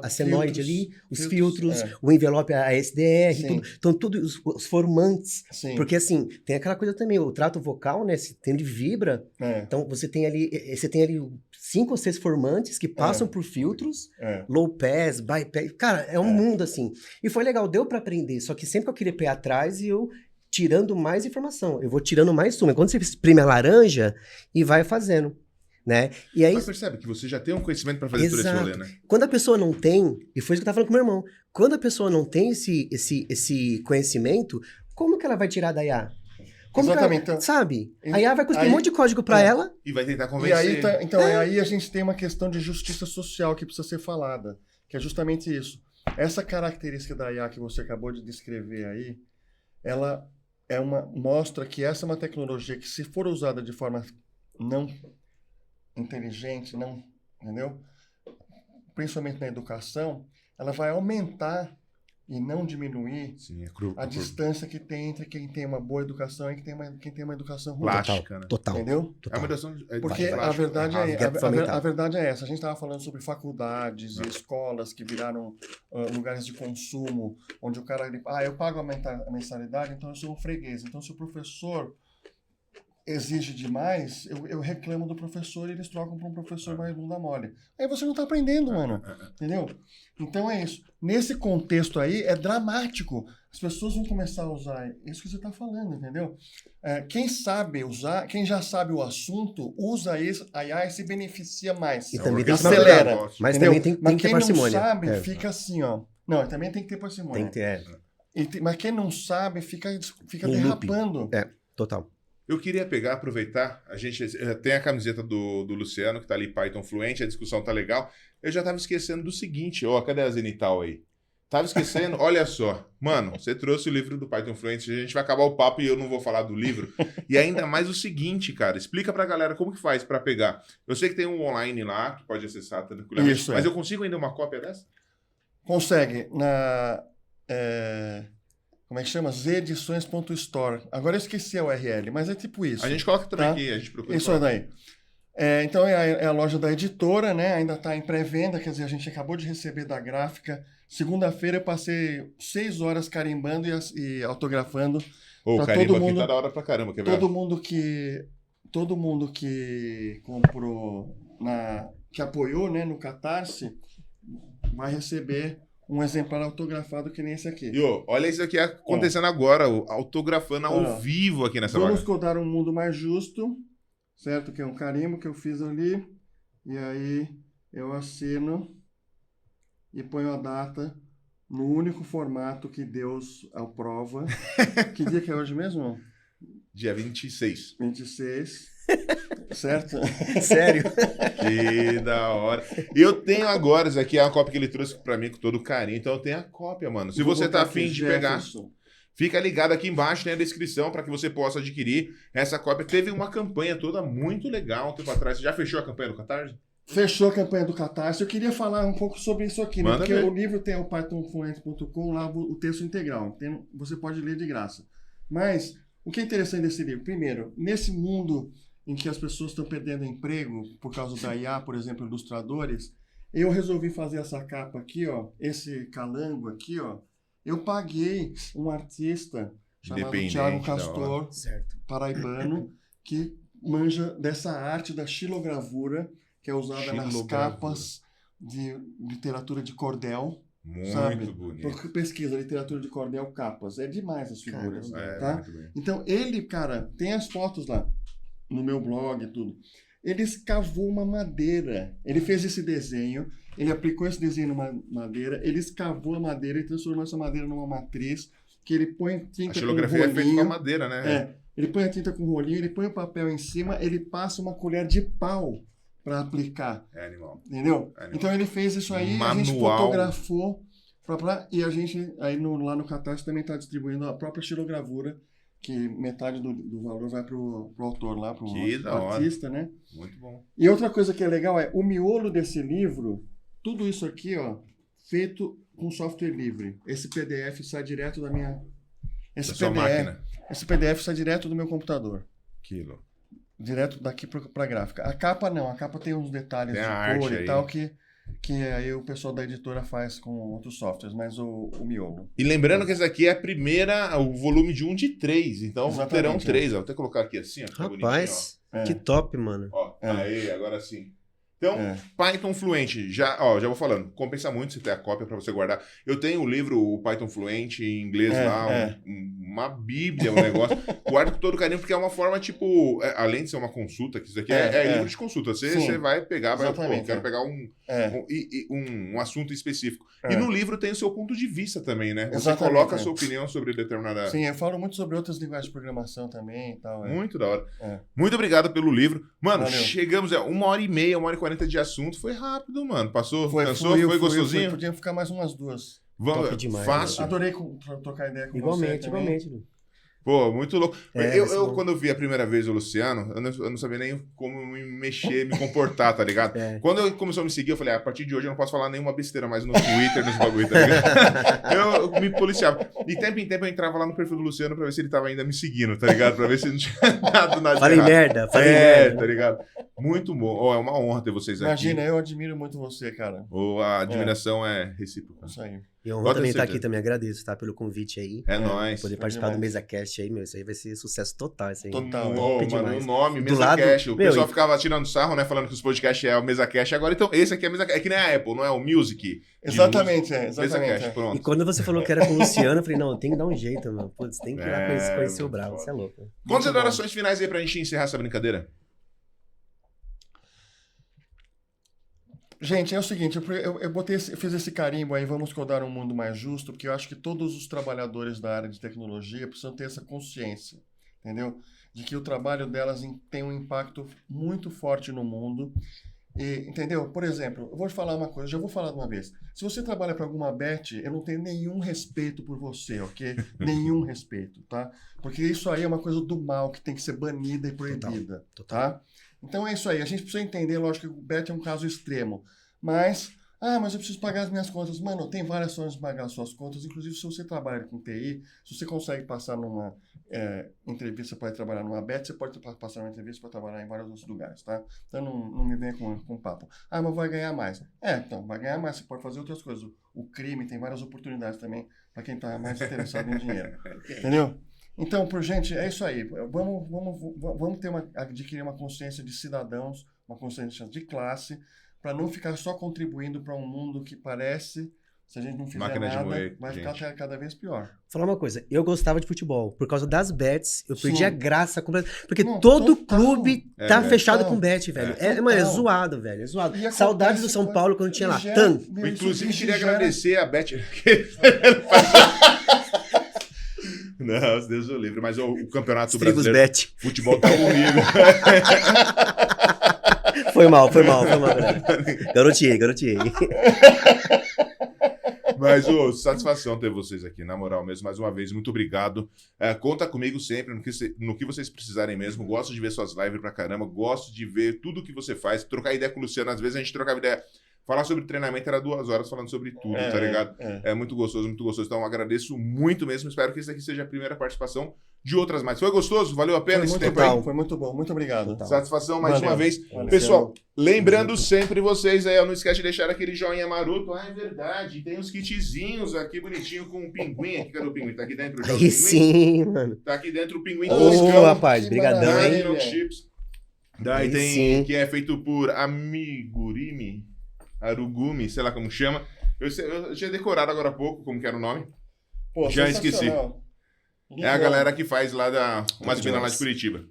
senoide ali, os filtros, o envelope, a SDR, tudo. Então, todos os formantes. Sim. Porque, assim, tem aquela coisa também, o trato vocal, né? Ele vibra. Então, você tem ali 5 ou 6 formantes que passam por filtros, low pass, bypass. Cara, é um mundo, assim. E foi legal, deu pra aprender. Só que sempre que eu queria pé atrás, eu... tirando mais informação, eu vou tirando mais suma. Quando você espreme a laranja e vai fazendo, né? E aí... Mas percebe que você já tem um conhecimento para fazer todo esse rolê, né? Quando a pessoa não tem, e foi isso que eu tava falando com meu irmão, quando a pessoa não tem esse conhecimento, como que ela vai tirar da IA? Como exatamente. Que ela, sabe? A IA vai cuspir um monte de código para ela. E vai tentar convencer. Aí a gente tem uma questão de justiça social que precisa ser falada, que é justamente isso. Essa característica da IA que você acabou de descrever aí, ela... mostra que essa é uma tecnologia que, se for usada de forma não inteligente, entendeu? Principalmente na educação, ela vai aumentar e não diminuir a distância que tem entre quem tem uma boa educação e quem tem uma educação ruim. Plástica, né? Total. Entendeu? É uma educação porque a verdade é essa. A gente estava falando sobre faculdades e escolas que viraram lugares de consumo, onde o cara, eu pago a mensalidade, então eu sou um freguês. Então, se o professor exige demais, eu reclamo do professor e eles trocam para um professor mais bunda mole. Aí você não está aprendendo, mano. Entendeu? Então é isso. Nesse contexto aí, é dramático. As pessoas vão começar a usar isso que você está falando, entendeu? Quem sabe usar, quem já sabe o assunto, usa isso, a IA se beneficia mais. E também tem acelera. Mas também tem que ter parcimônia. Mas quem não sabe, fica assim, ó. Não, também tem que ter parcimônia. Tem que ter, mas quem não sabe, fica derrapando. Total. Eu queria pegar, aproveitar, a gente tem a camiseta do Luciano, que tá ali, Python Fluente, a discussão tá legal. Eu já tava esquecendo do seguinte, cadê a Zenital aí? Tava esquecendo, olha só. Mano, você trouxe o livro do Python Fluente, a gente vai acabar o papo e eu não vou falar do livro. E ainda mais o seguinte, cara, explica pra galera como que faz pra pegar. Eu sei que tem um online lá, que pode acessar tranquilamente, Isso, mas eu consigo ainda uma cópia dessa? Consegue, como é que chama? zedições.store. Agora eu esqueci a URL, mas é tipo isso. A gente coloca também tá? aqui, a gente procura. Isso daí. Então é a loja da editora, né? Ainda está em pré-venda, quer dizer, a gente acabou de receber da gráfica. Segunda-feira eu passei 6 horas carimbando e autografando. O carimbo aqui tá da hora pra caramba, quer ver? Todo mundo que comprou, que apoiou, né, no Catarse, vai receber um exemplar autografado que nem esse aqui. E olha isso aqui acontecendo agora, autografando ao vivo aqui nessa Vamos codar um mundo mais justo, certo? Que é um carimbo que eu fiz ali. E aí eu assino e ponho a data no único formato que Deus aprova. Que dia que é hoje mesmo? Dia 26. 26. Certo? Sério? Que da hora. Eu tenho agora, isso aqui é uma cópia que ele trouxe pra mim com todo carinho, então eu tenho a cópia, mano. Se você tá afim de pegar, fica ligado aqui embaixo, tem a descrição para que você possa adquirir essa cópia. Teve uma campanha toda muito legal um tempo atrás. Você já fechou a campanha do Catarse? Fechou a campanha do Catarse. Eu queria falar um pouco sobre isso aqui, né? Manda Porque ver. o livro tem o pythonfluente.com, lá o texto integral. Você pode ler de graça. Mas o que é interessante desse livro? Primeiro, nesse mundo em que as pessoas estão perdendo emprego por causa da IA, por exemplo, ilustradores, eu resolvi fazer essa capa aqui, esse calango aqui, eu paguei um artista chamado Thiago Castor, paraibano, que manja dessa arte da xilogravura, que é usada nas capas de literatura de cordel. Muito bonito. Porque pesquisa literatura de cordel, capas. É demais as figuras. Tá? Muito bem. Então, ele, cara, tem as fotos lá no meu blog e tudo. Ele escavou uma madeira. Ele fez esse desenho, ele aplicou esse desenho numa madeira, ele escavou a madeira e transformou essa madeira numa matriz que ele põe tinta com rolinho. A xilografia é feita com a madeira, né? Ele põe a tinta com rolinho, ele põe o papel em cima, ele passa uma colher de pau para aplicar. É animal. Entendeu? É animal. Então ele fez isso aí, a gente fotografou e a gente aí lá no Catarse também está distribuindo a própria xilogravura, que metade do valor vai pro autor lá, pro artista, né? Muito bom. E outra coisa que é legal é o miolo desse livro, tudo isso aqui, feito com software livre. Esse PDF sai direto da minha... máquina. Esse PDF sai direto do meu computador. Quilo. Direto daqui pra gráfica. A capa não, a capa tem uns detalhes de cor e tal que aí o pessoal da editora faz com outros softwares, mas o miolo. E lembrando que esse aqui é o volume de 1 de 3, então terão 3. Vou até colocar aqui assim, ó. Rapaz, que top, mano. Aí, agora sim. Então, Python Fluente, já vou falando, compensa muito você ter a cópia para você guardar. Eu tenho o livro, o Python Fluente, em inglês lá, uma bíblia, um negócio. Guardo com todo carinho, porque é uma forma, tipo, além de ser uma consulta, que isso aqui é livro de consulta. Você vai pegar, quero pegar um assunto específico. E no livro tem o seu ponto de vista também, né? Você coloca a sua opinião sobre determinada... Sim, eu falo muito sobre outras linguagens de programação também e tal. Muito da hora. Muito obrigado pelo livro. Mano, chegamos a 1h30, 1h40 de assunto, foi rápido, mano. Passou, cansou, foi gostosinho. Podia ficar mais umas 2. Vamos, demais, fácil. Adorei trocar ideia com você. Igualmente. Pô, muito louco. Quando eu vi a primeira vez o Luciano, eu não sabia nem como me mexer, me comportar, tá ligado? Quando ele começou a me seguir, eu falei, a partir de hoje eu não posso falar nenhuma besteira mais no Twitter, nos bagulho, tá ligado? eu me policiava. De tempo em tempo eu entrava lá no perfil do Luciano pra ver se ele tava ainda me seguindo, tá ligado? Pra ver se não tinha dado nada Falei merda. Tá ligado? Muito bom. É uma honra ter vocês aqui. Imagina, eu admiro muito você, cara. A admiração é recíproca. Isso aí. E eu também estar aqui também, agradeço, tá? Pelo convite aí. É nóis. Poder participar do MesaCast aí, meu. Isso aí vai ser sucesso total, isso aí. Total. Mano, o nome, MesaCast. O pessoal ficava tirando sarro, né? Falando que os podcasts é o MesaCast. Agora, então, esse aqui é MesaCast. É que nem a Apple, não é o Music. Exatamente, MesaCast, pronto. E quando você falou que era com o Luciano, eu falei, não, tem que dar um jeito, mano. Putz, tem que ir lá conhecer o Bravo. Você é louco. Considerações finais aí pra gente encerrar essa brincadeira? Gente, é o seguinte, eu fiz esse carimbo aí, vamos codar um mundo mais justo, porque eu acho que todos os trabalhadores da área de tecnologia precisam ter essa consciência, entendeu? de que o trabalho delas tem um impacto muito forte no mundo. E, entendeu? Por exemplo, eu vou te falar uma coisa, já vou falar de uma vez. Se você trabalha para alguma bet, eu não tenho nenhum respeito por você, ok? Nenhum respeito, tá? Porque isso aí é uma coisa do mal que tem que ser banida e proibida, tá? Então é isso aí. A gente precisa entender, lógico, que o bet é um caso extremo. Mas eu preciso pagar as minhas contas. Mano, tem várias formas de pagar as suas contas. Inclusive, se você trabalha com TI, se você consegue passar numa entrevista para trabalhar numa bet, você pode passar numa entrevista para trabalhar em vários outros lugares, tá? Então não me venha com papo. Mas vai ganhar mais. Então, vai ganhar mais. Você pode fazer outras coisas. O crime tem várias oportunidades também para quem está mais interessado em dinheiro. Entendeu? Então, por gente, é isso aí. Vamos adquirir uma consciência de cidadãos, uma consciência de classe, para não ficar só contribuindo para um mundo que parece, se a gente não fizer Máquina de nada, moer, vai gente. ficar cada vez pior. Vou falar uma coisa, eu gostava de futebol. Por causa das bets, eu perdi Sim. a graça completamente. Porque Não, todo total. clube tá fechado Total. com bet, velho. Total. Mano, é zoado, velho. É zoado. E Saudades do acontece São Paulo quando tinha lá. gera- Tan. meu, Inclusive, isso queria gera- agradecer a Beth. Não, Deus o livre, mas o Campeonato Tribos Brasileiro, bet. futebol tá horrível. Foi mal, galera. Garoteei. Mas, satisfação ter vocês aqui, na moral mesmo, mais uma vez, muito obrigado. Conta comigo sempre, no que vocês precisarem mesmo. Gosto de ver suas lives pra caramba, gosto de ver tudo que você faz, trocar ideia com o Luciano, às vezes a gente trocava ideia. Falar sobre treinamento era 2 horas falando sobre tudo, tá ligado? É muito gostoso, muito gostoso. Então, agradeço muito mesmo. Espero que esse aqui seja a primeira participação de outras mais. Foi gostoso? Valeu a pena esse tempo aí? Foi muito bom, muito obrigado. Total. Satisfação mais Valeu. uma vez. Valeu. Pessoal, lembrando sempre vocês aí, ó, não esquece de deixar aquele joinha maroto. É verdade, tem uns kitzinhos aqui bonitinho com um pinguim aqui. Cadê o pinguim? Tá aqui dentro já o Aí pinguim? sim, mano. Tá aqui dentro o pinguim Ô, toscão. rapaz, Que brigadão, maravilha. hein? Daí no chips. Daí Aí tem, sim. que é feito por Amigurumi, Arugumi, sei lá como chama. Eu tinha decorado agora há pouco como que era o nome. Pô, Já esqueci. sensacional. É a galera que faz lá umas minas lá de Curitiba.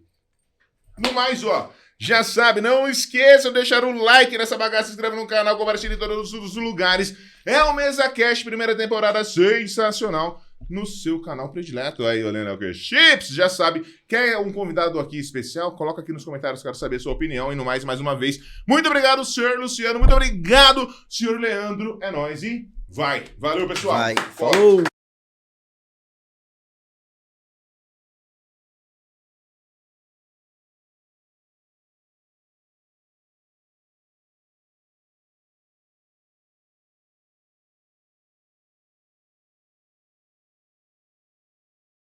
No mais, ó, já sabe, não esqueça de deixar o like nessa bagaça, se inscreve no canal, compartilhe em todos os lugares. É o Mesa Cash, primeira temporada sensacional no seu canal predileto. Aí, olhando o que? Chips, já sabe. Quer um convidado aqui especial? Coloca aqui nos comentários, quero saber a sua opinião. E no mais uma vez, muito obrigado, senhor Luciano, muito obrigado, senhor Leandro. É nóis e vai. Valeu, pessoal. Vai. Falou.